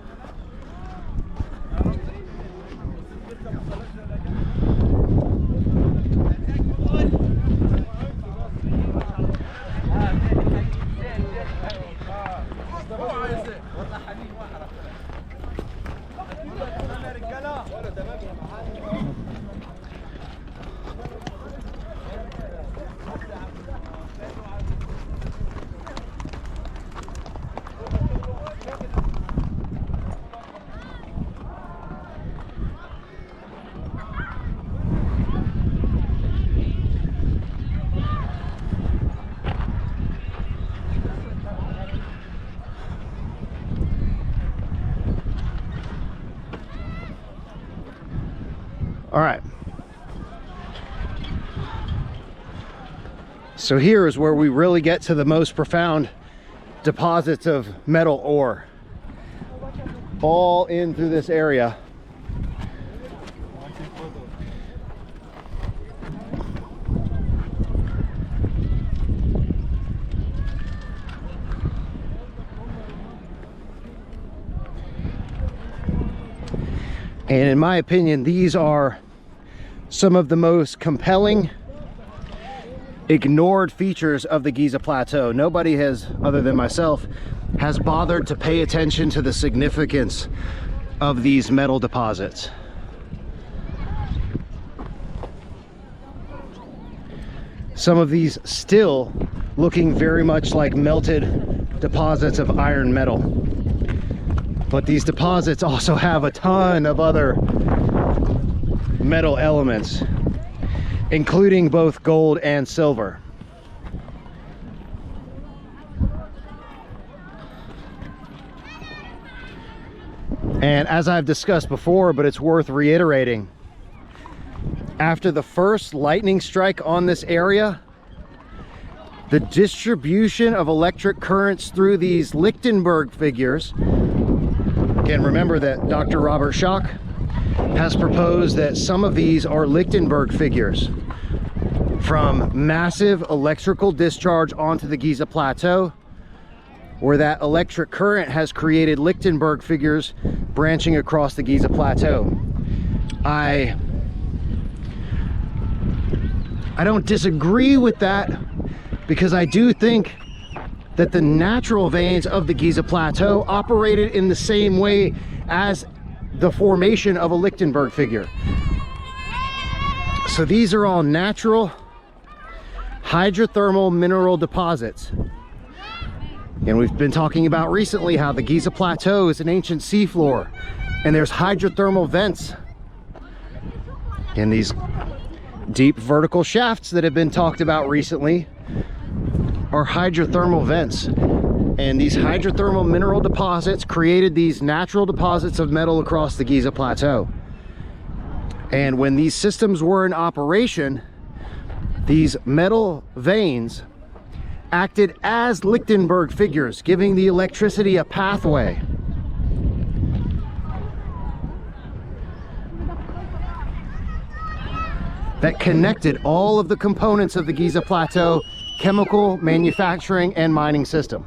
All right. So here is where we really get to the most profound deposits of metal ore. All in through this area. And in my opinion, these are some of the most compelling, ignored features of the Giza Plateau. Nobody has, other than myself, has bothered to pay attention to the significance of these metal deposits. Some of these still looking very much like melted deposits of iron metal. But these deposits also have a ton of other metal elements, including both gold and silver. And as I've discussed before, but it's worth reiterating, after the first lightning strike on this area, the distribution of electric currents through these Lichtenberg figures. Again, remember that Dr. Robert Schoch has proposed that some of these are Lichtenberg figures from massive electrical discharge onto the Giza Plateau, where that electric current has created Lichtenberg figures branching across the Giza Plateau. I don't disagree with that, because I do think that the natural veins of the Giza Plateau operated in the same way as the formation of a Lichtenberg figure. So these are all natural hydrothermal mineral deposits. And we've been talking about recently how the Giza Plateau is an ancient seafloor, and there's hydrothermal vents in these deep vertical shafts that have been talked about recently are hydrothermal vents. And these hydrothermal mineral deposits created these natural deposits of metal across the Giza Plateau. And when these systems were in operation, these metal veins acted as Lichtenberg figures, giving the electricity a pathway. That connected all of the components of the Giza Plateau chemical, manufacturing, and mining system.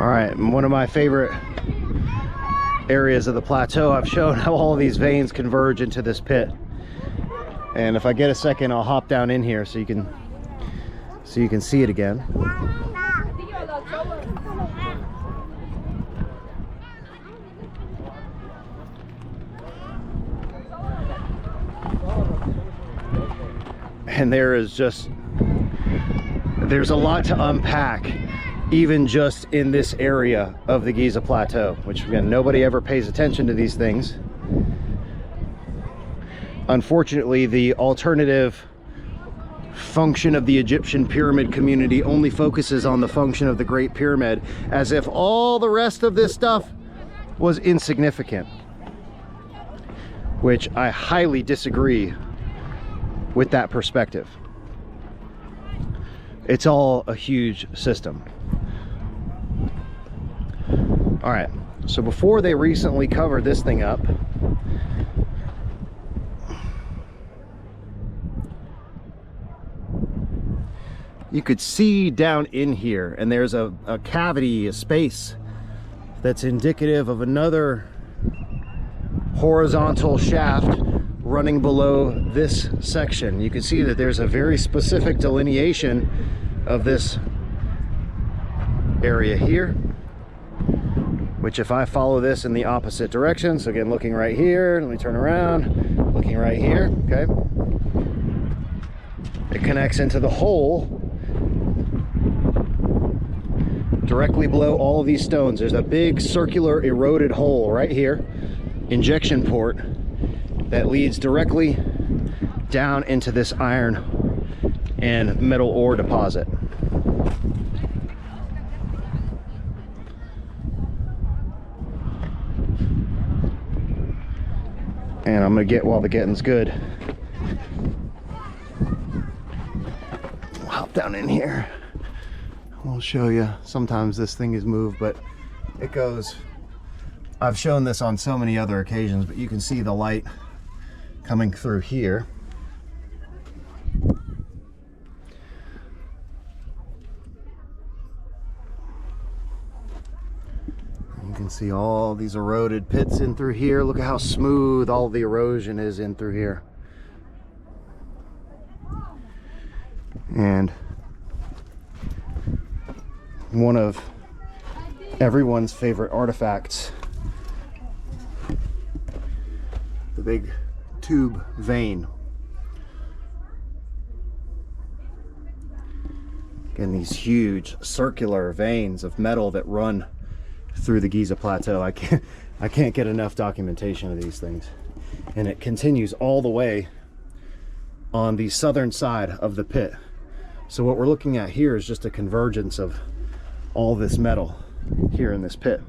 All right, one of my favorite areas of the plateau, I've shown how all of these veins converge into this pit. And if I get a second, I'll hop down in here so you can see it again. And there's a lot to unpack, even just in this area of the Giza Plateau, which again, nobody ever pays attention to these things. Unfortunately, the alternative function of the Egyptian pyramid community only focuses on the function of the Great Pyramid, as if all the rest of this stuff was insignificant, which I highly disagree with that perspective. It's all a huge system. All right, so before they recently covered this thing up, you could see down in here, and there's a cavity, a space that's indicative of another horizontal shaft running below this section. You can see that there's a very specific delineation of this area here, which if I follow this in the opposite direction, so again, looking right here, let me turn around, looking right here, okay, it connects into the hole directly below all of these stones. There's a big circular eroded hole right here, injection port, that leads directly down into this iron and metal ore deposit. And I'm gonna get, while the getting's good, we'll hop down in here. We'll show you. Sometimes this thing is moved, but it goes, I've shown this on so many other occasions, but you can see the light coming through here. You can see all these eroded pits in through here. Look at how smooth all the erosion is in through here. And one of everyone's favorite artifacts, the big tube vein. Again, these huge circular veins of metal that run through the Giza Plateau. I can't get enough documentation of these things. And it continues all the way on the southern side of the pit. So what we're looking at here is just a convergence of all this metal here in this pit.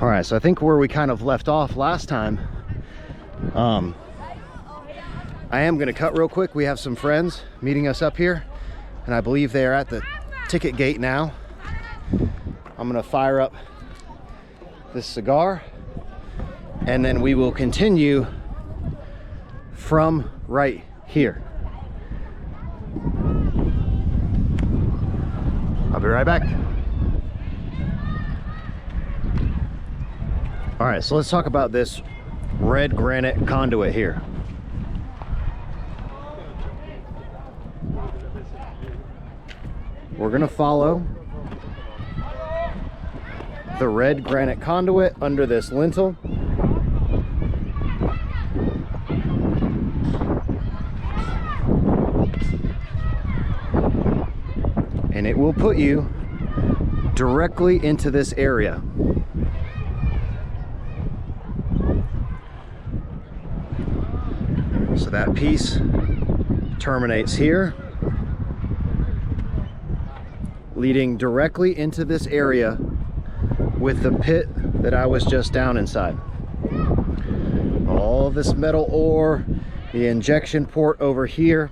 All right, so I think where we kind of left off last time, I am going to cut real quick. We have some friends meeting us up here, and I believe they are at the ticket gate now. I'm gonna fire up this cigar, and then we will continue from right here. I'll be right back. All right, so let's talk about this red granite conduit here. We're gonna follow the red granite conduit under this lintel. And it will put you directly into this area. So that piece terminates here, leading directly into this area with the pit that I was just down inside. All this metal ore, the injection port over here.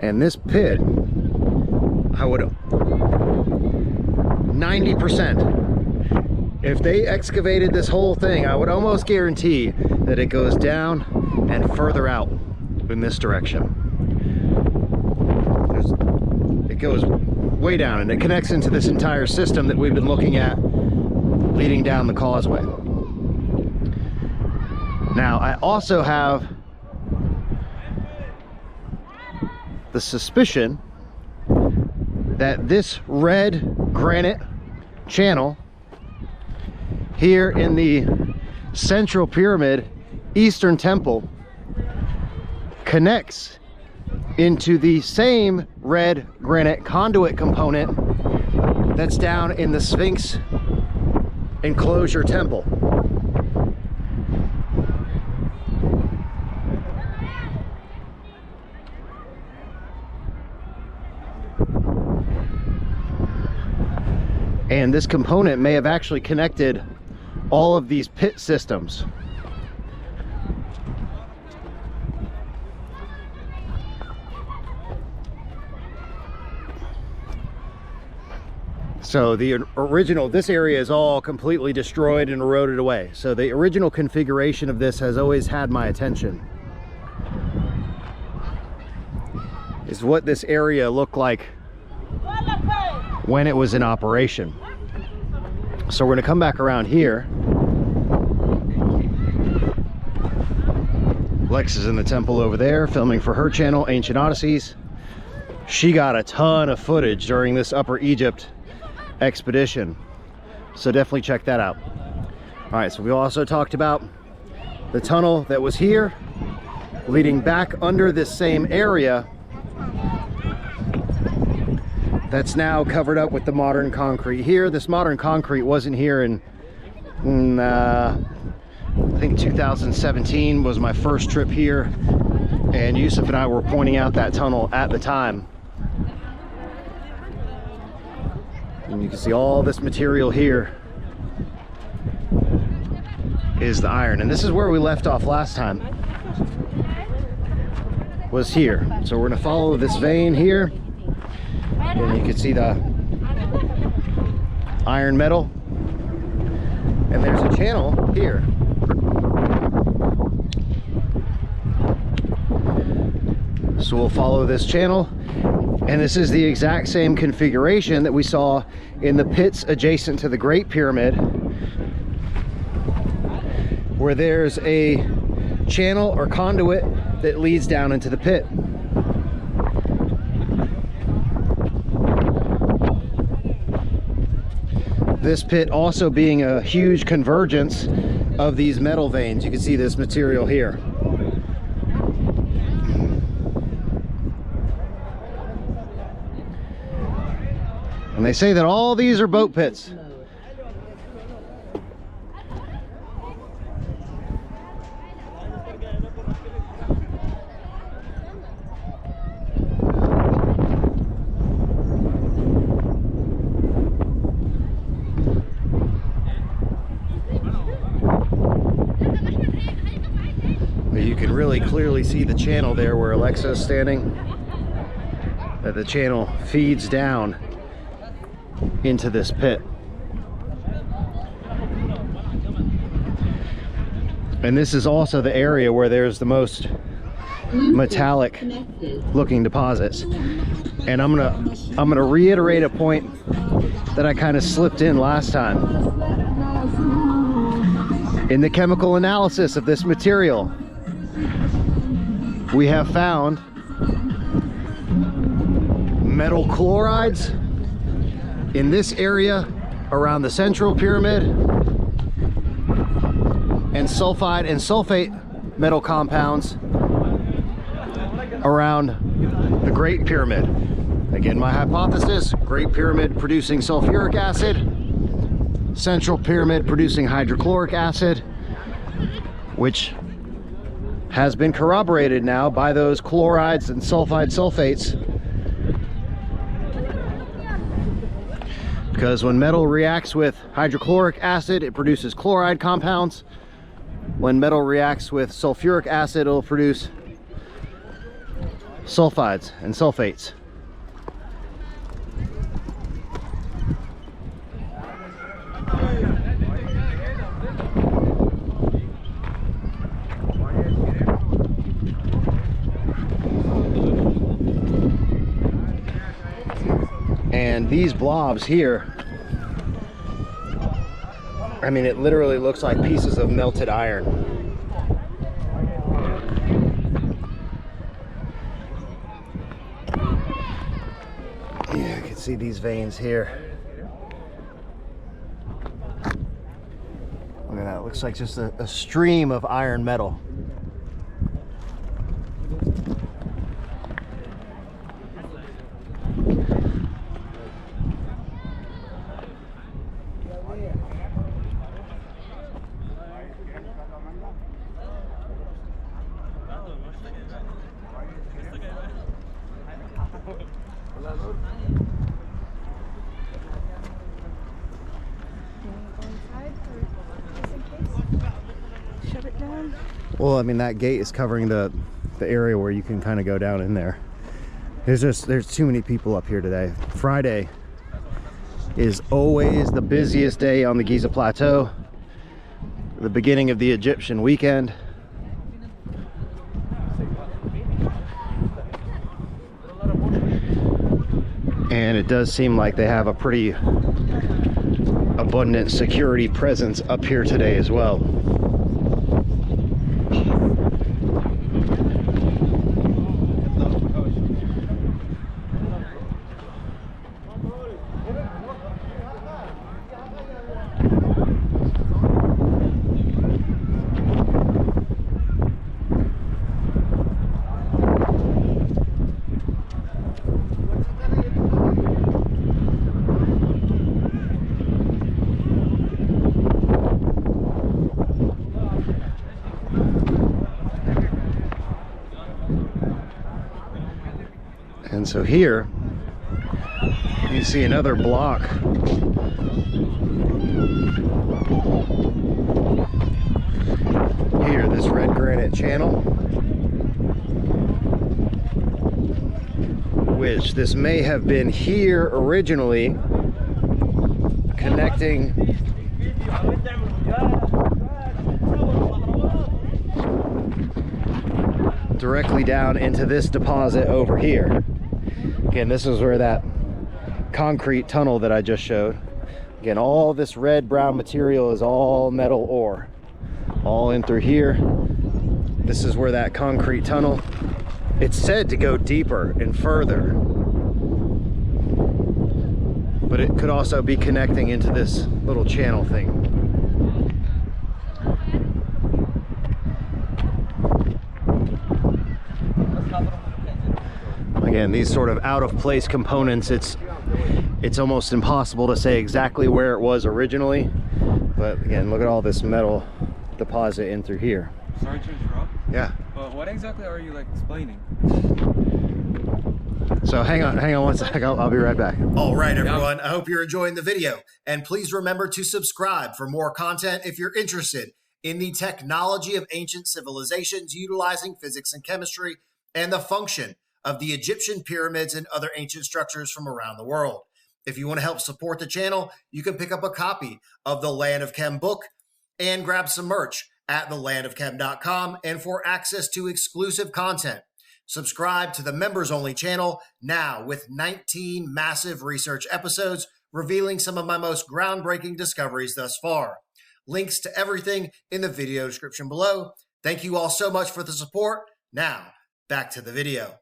And this pit, I would 90%, if they excavated this whole thing, I would almost guarantee that it goes down and further out in this direction. It goes way down and it connects into this entire system that we've been looking at leading down the causeway. Now, I also have the suspicion that this red granite channel here in the central pyramid eastern temple connects into the same red granite conduit component that's down in the Sphinx enclosure temple. And this component may have actually connected all of these pit systems. So the original, this area is all completely destroyed and eroded away. So the original configuration of this has always had my attention. Is what this area looked like when it was in operation. So we're gonna come back around here. Lex is in the temple over there filming for her channel, Ancient Odysseys. She got a ton of footage during this Upper Egypt expedition, so definitely check that out. All right, so we also talked about the tunnel that was here leading back under this same area that's now covered up with the modern concrete here. This modern concrete wasn't here in I think 2017 was my first trip here, and Yusuf and I were pointing out that tunnel at the time. And you can see all this material here is the iron, and this is where we left off last time, was here. So we're gonna follow this vein here, and you can see the iron metal, and there's a channel here. So we'll follow this channel, and this is the exact same configuration that we saw in the pits adjacent to the Great Pyramid, where there's a channel or conduit that leads down into the pit. This pit also being a huge convergence of these metal veins. You can see this material here. And they say that all these are boat pits. You can really clearly see the channel there where Alexa is standing. that the channel feeds down into this pit. And this is also the area where there's the most metallic looking deposits. And I'm gonna reiterate a point that I kind of slipped in last time. In the chemical analysis of this material, we have found metal chlorides in this area around the central pyramid, and sulfide and sulphate metal compounds around the Great Pyramid. Again, my hypothesis: Great Pyramid producing sulfuric acid, Central Pyramid producing hydrochloric acid, which has been corroborated now by those chlorides and sulfates. Because when metal reacts with hydrochloric acid, it produces chloride compounds. When metal reacts with sulfuric acid, it'll produce sulfides and sulfates. And these blobs here, I mean, it literally looks like pieces of melted iron. Yeah, I can see these veins here. Look at that, it looks like just a stream of iron metal. Well, I mean, that gate is covering the area where you can kind of go down in there. There's too many people up here today. Friday is always the busiest day on the Giza Plateau, the beginning of the Egyptian weekend. And it does seem like they have a pretty abundant security presence up here today as well. And so here you see another block. Here, this red granite channel, which this may have been here originally, connecting directly down into this deposit over here. Again, this is where that concrete tunnel that I just showed. Again, all this red brown material is all metal ore. All in through here. This is where that concrete tunnel, it's said to go deeper and further. But it could also be connecting into this little channel thing. Again, these sort of out of place components, it's almost impossible to say exactly where it was originally. But again, look at all this metal deposit in through here. Sorry to interrupt. Yeah. But what exactly are you explaining? So hang on one sec. I'll be right back. All right, everyone. I hope you're enjoying the video. And please remember to subscribe for more content if you're interested in the technology of ancient civilizations utilizing physics and chemistry and the function of the Egyptian pyramids and other ancient structures from around the world. If you want to help support the channel, you can pick up a copy of the Land of Chem book and grab some merch at thelandofchem.com. And for access to exclusive content, subscribe to the members-only channel now with 19 massive research episodes revealing some of my most groundbreaking discoveries thus far. Links to everything in the video description below. Thank you all so much for the support. Now, back to the video.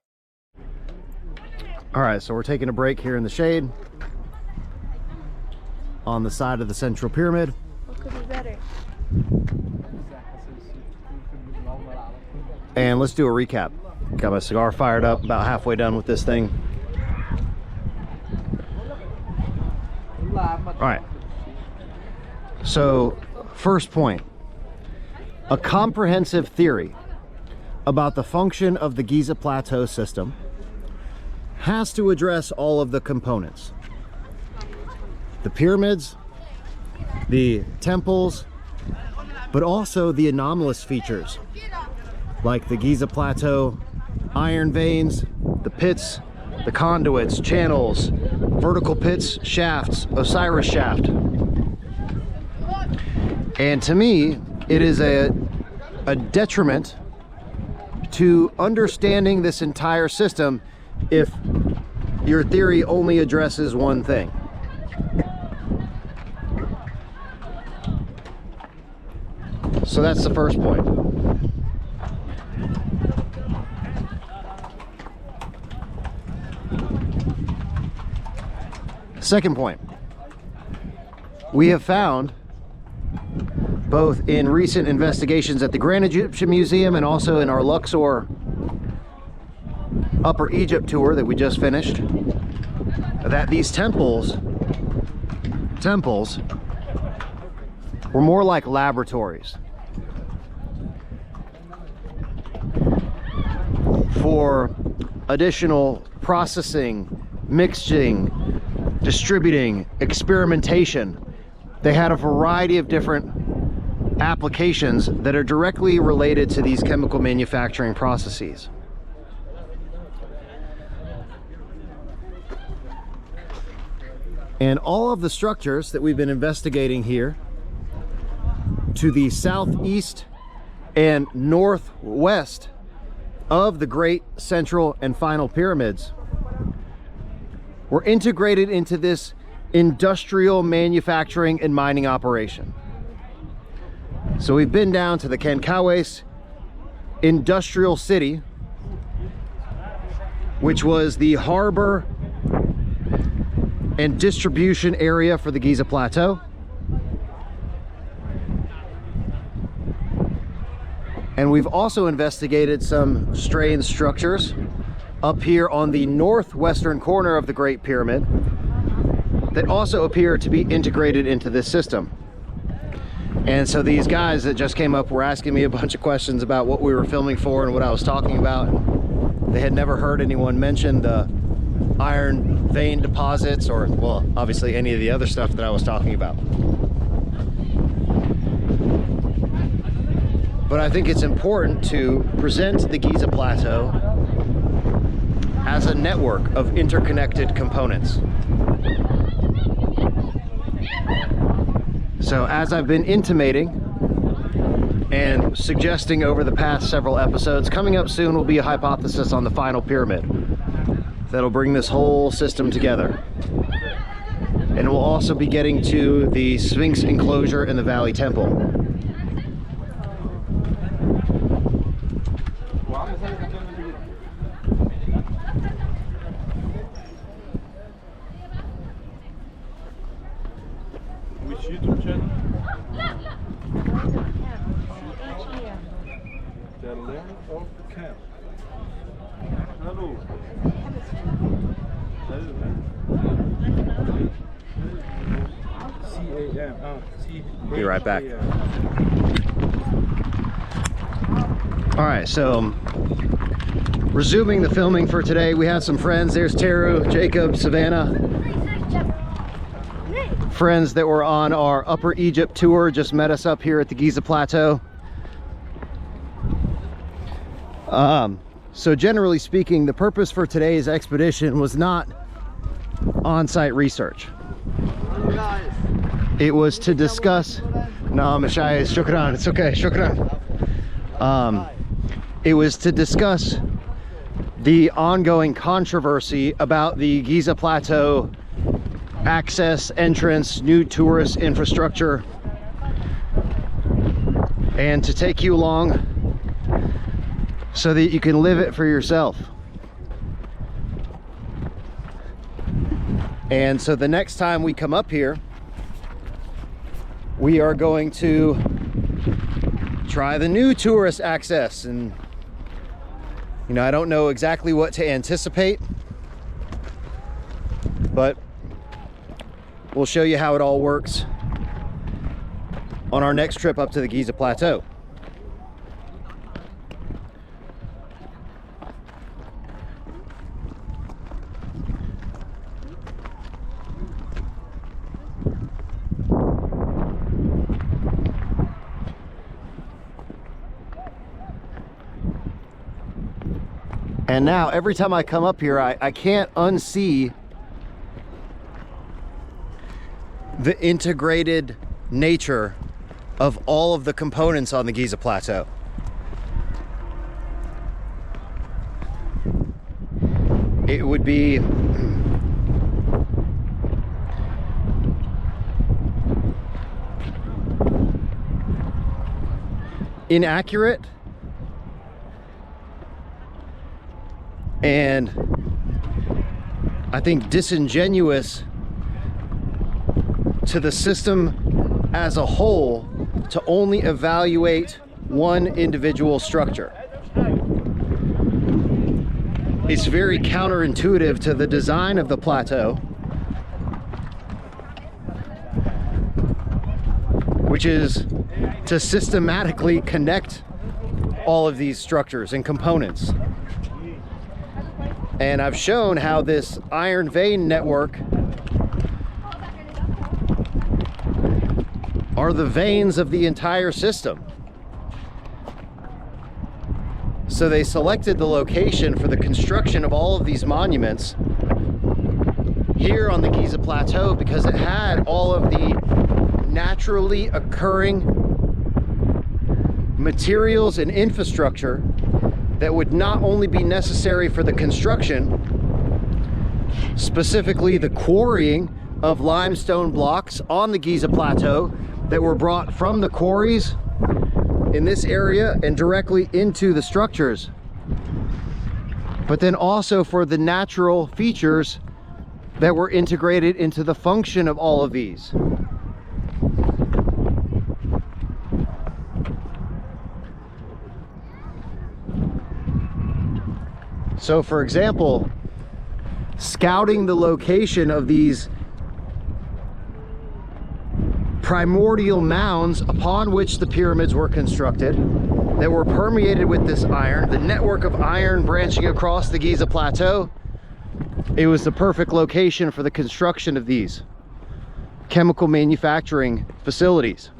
All right, so we're taking a break here in the shade on the side of the central pyramid. What could be better? And let's do a recap. Got my cigar fired up, about halfway done with this thing. All right. So, first point. A comprehensive theory about the function of the Giza Plateau system has to address all of the components. The pyramids, the temples, but also the anomalous features like the Giza Plateau iron veins, the pits, the conduits, channels, vertical pits, shafts, Osiris shaft. And to me, it is a detriment to understanding this entire system if your theory only addresses one thing. So that's the first point. Second point. We have found, both in recent investigations at the Grand Egyptian Museum and also in our Luxor Upper Egypt tour that we just finished, that these temples were more like laboratories for additional processing, mixing, distributing, experimentation. They had a variety of different applications that are directly related to these chemical manufacturing processes. And all of the structures that we've been investigating here to the southeast and northwest of the Great Central and Final Pyramids were integrated into this industrial manufacturing and mining operation. So we've been down to the Cancawes industrial city, which was the harbor and distribution area for the Giza Plateau. And we've also investigated some strange structures up here on the northwestern corner of the Great Pyramid that also appear to be integrated into this system. And so these guys that just came up were asking me a bunch of questions about what we were filming for and what I was talking about. They had never heard anyone mention the iron vein deposits or, well, obviously any of the other stuff that I was talking about. But I think it's important to present the Giza Plateau as a network of interconnected components. So as I've been intimating and suggesting over the past several episodes, coming up soon will be a hypothesis on the final pyramid that'll bring this whole system together. And we'll also be getting to the Sphinx enclosure in the Valley Temple. Which YouTube channel? The Land of Chem. Hello. Be right back. All right, so resuming the filming for today, we had some friends. There's Teru, Jacob, Savannah. Friends that were on our Upper Egypt tour just met us up here at the Giza Plateau. So generally speaking, the purpose for today's expedition was not on-site research. It was to discuss, no, Mashayes, shukran, it's okay, shukran. It was to discuss the ongoing controversy about the Giza Plateau access, entrance, new tourist infrastructure, and to take you along so that you can live it for yourself. And so the next time we come up here, we are going to try the new tourist access. And you know, I don't know exactly what to anticipate, but we'll show you how it all works on our next trip up to the Giza Plateau. And now every time I come up here, I can't unsee the integrated nature of all of the components on the Giza Plateau. It would be inaccurate and I think disingenuous to the system as a whole to only evaluate one individual structure. It's very counterintuitive to the design of the plateau, which is to systematically connect all of these structures and components. And I've shown how this iron vein network are the veins of the entire system. So they selected the location for the construction of all of these monuments here on the Giza Plateau because it had all of the naturally occurring materials and infrastructure that would not only be necessary for the construction, specifically the quarrying of limestone blocks on the Giza Plateau that were brought from the quarries in this area and directly into the structures, but then also for the natural features that were integrated into the function of all of these. So for example, scouting the location of these primordial mounds upon which the pyramids were constructed that were permeated with this iron, the network of iron branching across the Giza Plateau, it was the perfect location for the construction of these chemical manufacturing facilities.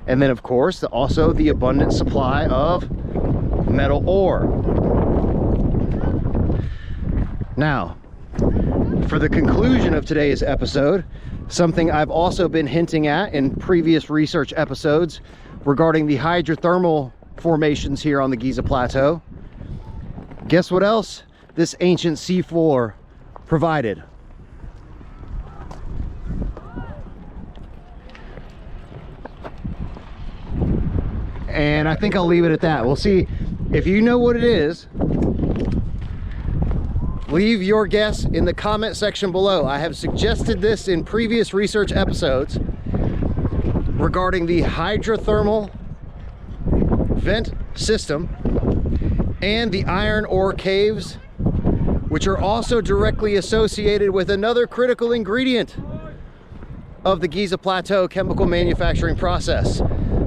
And then of course, also the abundant supply of metal ore. Now, for the conclusion of today's episode, something I've also been hinting at in previous research episodes regarding the hydrothermal formations here on the Giza Plateau. Guess what else this ancient seafloor provided? And I think I'll leave it at that. We'll see. If you know what it is, leave your guess in the comment section below. I have suggested this in previous research episodes regarding the hydrothermal vent system and the iron ore caves, which are also directly associated with another critical ingredient of the Giza Plateau chemical manufacturing process.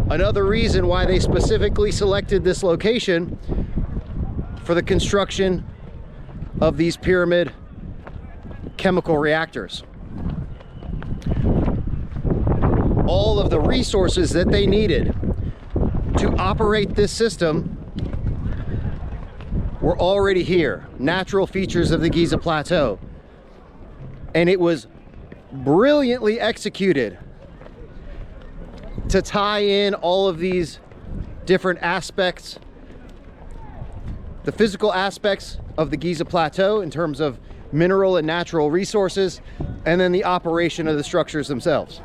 Another reason why they specifically selected this location for the construction of these pyramid chemical reactors. All of the resources that they needed to operate this system were already here, natural features of the Giza Plateau. And it was brilliantly executed to tie in all of these different aspects, the physical aspects of the Giza Plateau in terms of mineral and natural resources, and then the operation of the structures themselves.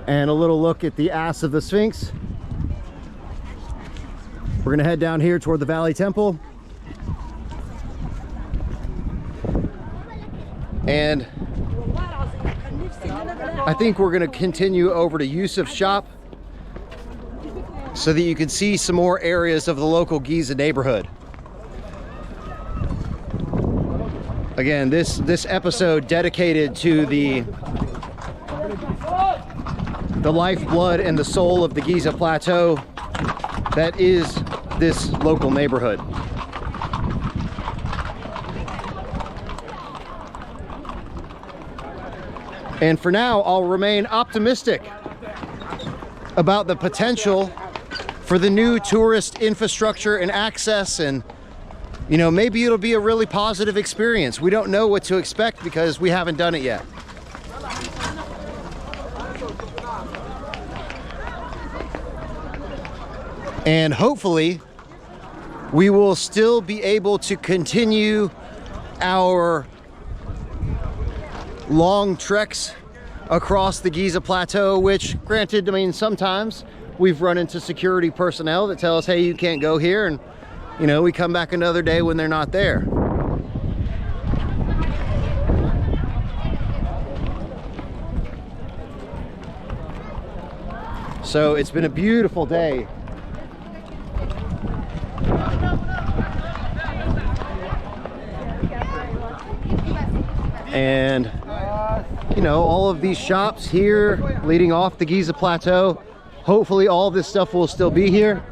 And a little look at the ass of the Sphinx. We're gonna head down here toward the Valley Temple. And I think we're gonna continue over to Yusuf's shop so that you can see some more areas of the local Giza neighborhood. Again, this episode dedicated to the lifeblood and the soul of the Giza Plateau that is this local neighborhood. And for now, I'll remain optimistic about the potential for the new tourist infrastructure and access, and you know, maybe it'll be a really positive experience. We don't know what to expect because we haven't done it yet. And hopefully we will still be able to continue our long treks across the Giza Plateau, which granted, I mean, sometimes we've run into security personnel that tell us, hey, you can't go here, and you know, we come back another day when they're not there. So it's been a beautiful day. And you know, all of these shops here leading off the Giza Plateau, hopefully all this stuff will still be here.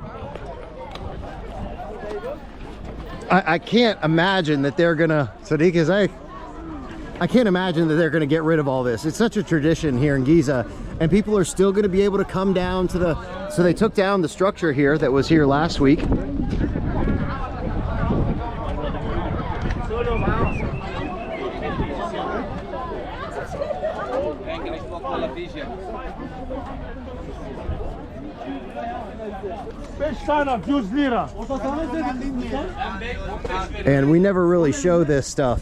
I can't imagine that they're gonna, Sadiq, I can't imagine that they're gonna get rid of all this. It's such a tradition here in Giza, and people are still gonna be able to come down to the, so they took down the structure here that was here last week. And we never really show this stuff.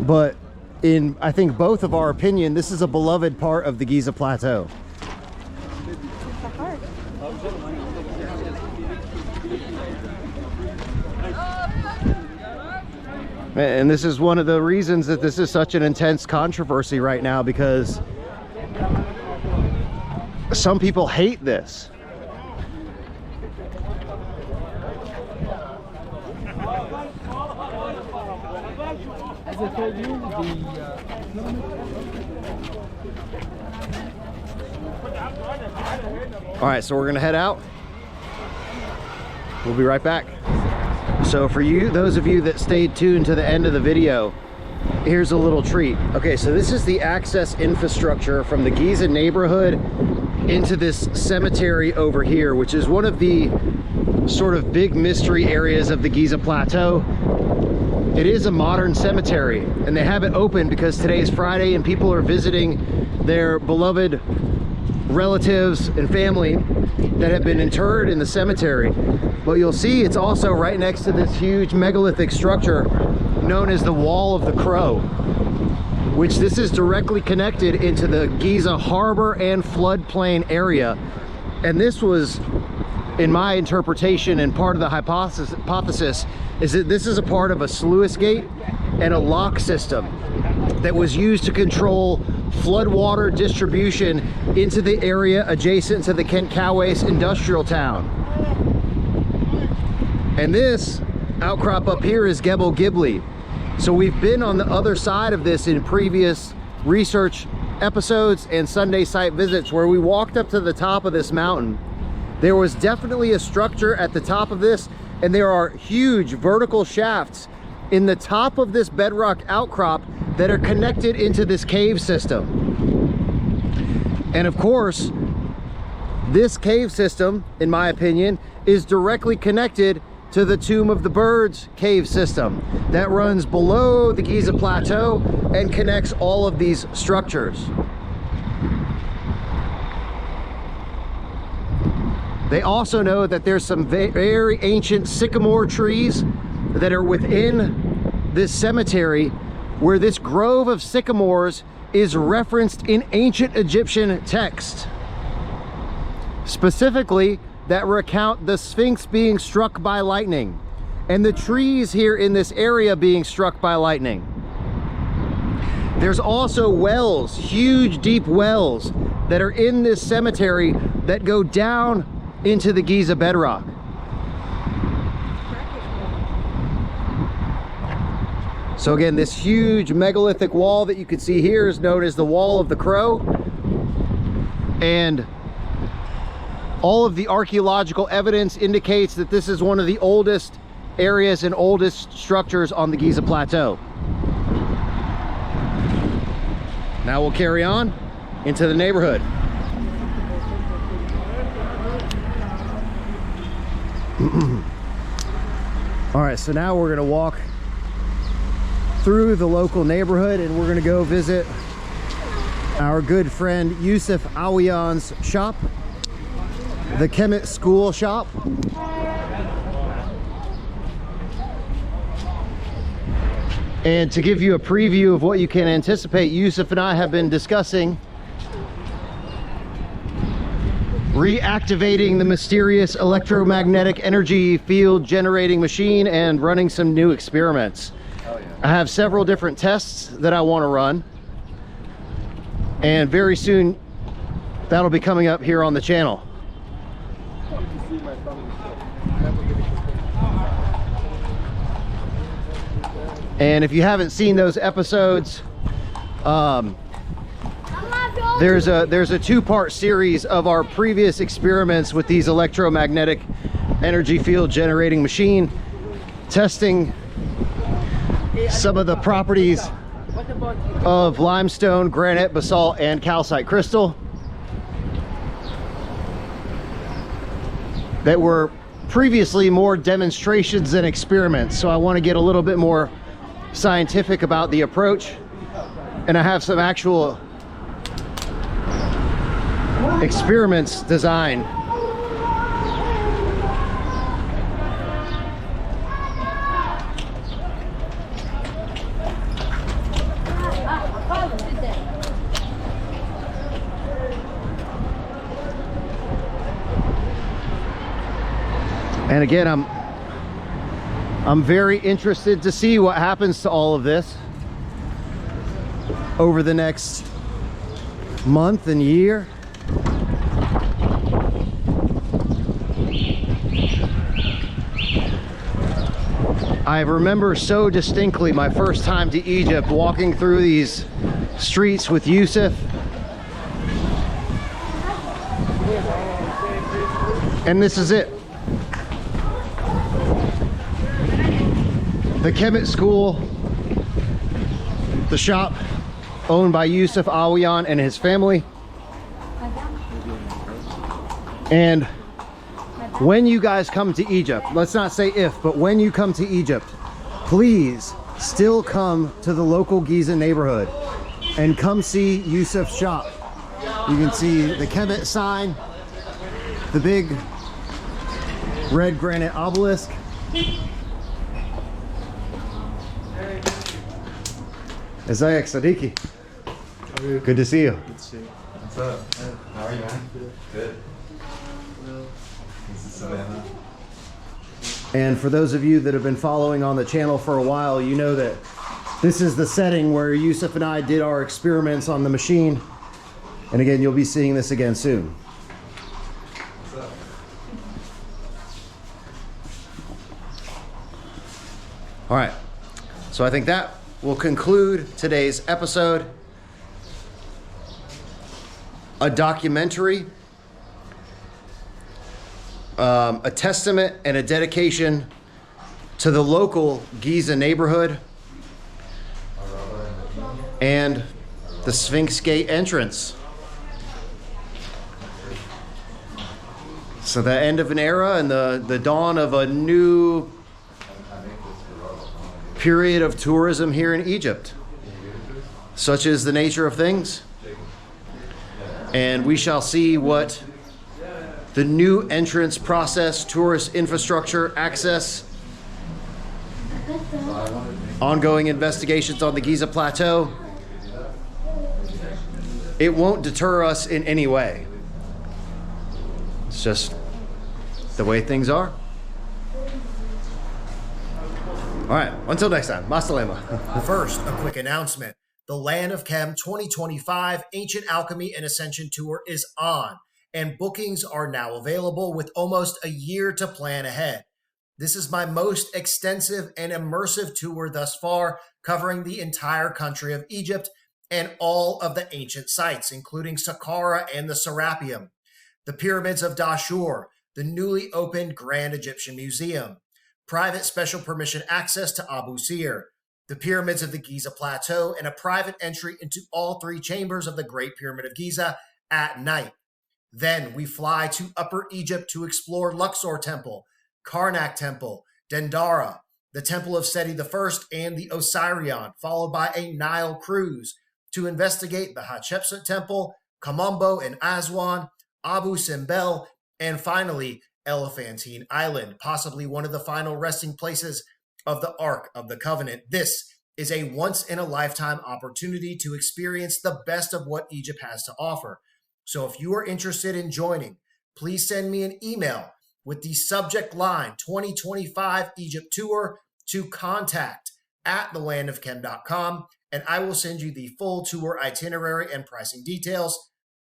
But in, I think, both of our opinion, this is a beloved part of the Giza Plateau. And this is one of the reasons that this is such an intense controversy right now, because some people hate this. As I told you, All right, so we're gonna head out. We'll be right back. So for you, those of you that stayed tuned to the end of the video, here's a little treat. Okay, so this is the access infrastructure from the Giza neighborhood into this cemetery over here, which is one of the sort of big mystery areas of the Giza Plateau. It is a modern cemetery, and they have it open because today is Friday and people are visiting their beloved relatives and family that have been interred in the cemetery. But you'll see it's also right next to this huge megalithic structure known as the Wall of the Crow, which this is directly connected into the Giza harbor and floodplain area. And this was, in my interpretation and part of the hypothesis, is that this is a part of a sluice gate and a lock system that was used to control floodwater distribution into the area adjacent to the Kent Cowways industrial town. And this outcrop up here is Gebel Gibli. So we've been on the other side of this in previous research episodes and Sunday site visits, where we walked up to the top of this mountain. There was definitely a structure at the top of this and there are huge vertical shafts in the top of this bedrock outcrop that are connected into this cave system. And of course, this cave system, in my opinion, is directly connected to the Tomb of the Birds cave system that runs below the Giza Plateau and connects all of these structures. They also know that there's some very ancient sycamore trees that are within this cemetery, where this grove of sycamores is referenced in ancient Egyptian text. Specifically, that recount the Sphinx being struck by lightning and the trees here in this area being struck by lightning. There's also wells, huge deep wells that are in this cemetery that go down into the Giza bedrock. So again, this huge megalithic wall that you can see here is known as the Wall of the Crow, and all of the archaeological evidence indicates that this is one of the oldest areas and oldest structures on the Giza Plateau. Now we'll carry on into the neighborhood. All right, so now we're gonna walk through the local neighborhood, and we're gonna go visit our good friend Yusuf Awiyon's shop, the Kemet School shop. And to give you a preview of what you can anticipate, Yusuf and I have been discussing reactivating the mysterious electromagnetic energy field generating machine and running some new experiments. Oh, yeah. I have several different tests that I want to run, and very soon that'll be coming up here on the channel. And if you haven't seen those episodes, there's a two-part series of our previous experiments with these electromagnetic energy field generating machine, testing some of the properties of limestone, granite, basalt, and calcite crystal that were previously more demonstrations than experiments. So I want to get a little bit more scientific about the approach, and I have some actual experiments designed. And again, I'm very interested to see what happens to all of this over the next month and year. I remember so distinctly my first time to Egypt, walking through these streets with Yusuf. And this is it. The Kemet School, the shop owned by Yusuf Awiyan and his family. And when you guys come to Egypt, let's not say if, but when you come to Egypt, please still come to the local Giza neighborhood and come see Yusuf's shop. You can see the Kemet sign, the big red granite obelisk. Isaiah Sadiki. Good to see you. Good to see you. What's up? How are you, man? Good. This is Savannah. And for those of you that have been following on the channel for a while, you know that this is the setting where Yusuf and I did our experiments on the machine. And again, you'll be seeing this again soon. What's up? All right. So I think that will conclude today's episode. A documentary a testament and a dedication to the local Giza neighborhood and the Sphinx Gate entrance. So the end of an era and the dawn of a new period of tourism here in Egypt. Such is the nature of things. And we shall see what the new entrance process, tourist infrastructure, access, ongoing investigations on the Giza Plateau, it won't deter us in any way. It's just the way things are. All right, until next time, Masalema. First, a quick announcement. The Land of Chem 2025 Ancient Alchemy and Ascension Tour is on, and bookings are now available with almost a year to plan ahead. This is my most extensive and immersive tour thus far, covering the entire country of Egypt and all of the ancient sites, including Saqqara and the Serapeum, the pyramids of Dashur, the newly opened Grand Egyptian Museum, private special permission access to Abu Sir, the pyramids of the Giza Plateau, and a private entry into all 3 chambers of the Great Pyramid of Giza at night. Then we fly to Upper Egypt to explore Luxor Temple, Karnak Temple, Dendara, the Temple of Seti I, and the Osireion, followed by a Nile cruise to investigate the Hatshepsut Temple, Kamombo and Aswan, Abu Simbel, and finally Elephantine Island, possibly one of the final resting places of the Ark of the Covenant. This is a once-in-a-lifetime opportunity to experience the best of what Egypt has to offer. So if you are interested in joining, please send me an email with the subject line 2025 Egypt Tour to contact@thelandofchem.com, and I will send you the full tour itinerary and pricing details.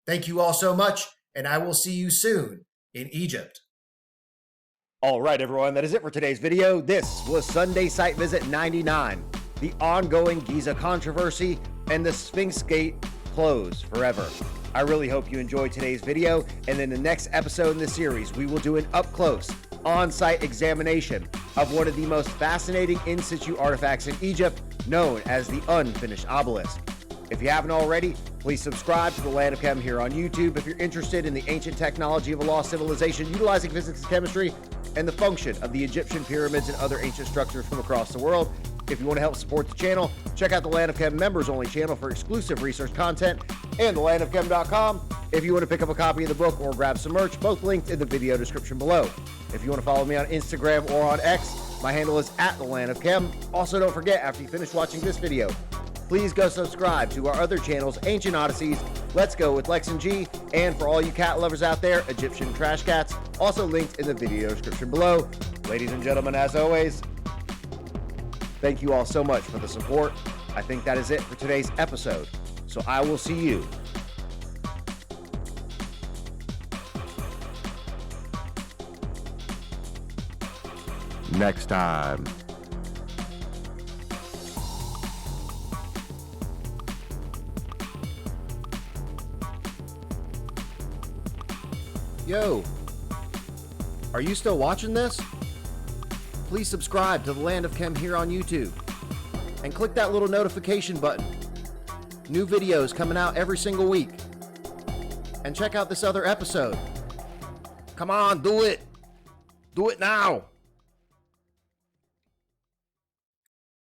Thank you all so much, and I will see you soon in Egypt. All right, everyone, that is it for today's video. This was Sunday Site Visit 99, the ongoing Giza controversy and the Sphinx Gate closed forever. I really hope you enjoyed today's video, and in the next episode in the series, we will do an up-close, on-site examination of one of the most fascinating in-situ artifacts in Egypt, known as the unfinished obelisk. If you haven't already, please subscribe to the Land of Chem here on YouTube if you're interested in the ancient technology of a lost civilization utilizing physics and chemistry and the function of the Egyptian pyramids and other ancient structures from across the world. If you want to help support the channel, check out the Land of Chem members-only channel for exclusive research content, and thelandofchem.com if you want to pick up a copy of the book or grab some merch, both linked in the video description below. If you want to follow me on Instagram or on X, my handle is @thelandofchem. Also, don't forget, after you finish watching this video, please go subscribe to our other channels, Ancient Odysseys, Let's Go with Lex and G, and for all you cat lovers out there, Egyptian Trash Cats, also linked in the video description below. Ladies and gentlemen, as always, thank you all so much for the support. I think that is it for today's episode, so I will see you next time. Yo, are you still watching this? Please subscribe to the Land of Chem here on YouTube and click that little notification button. New videos coming out every single week. And check out this other episode. Come on, do it. Do it now.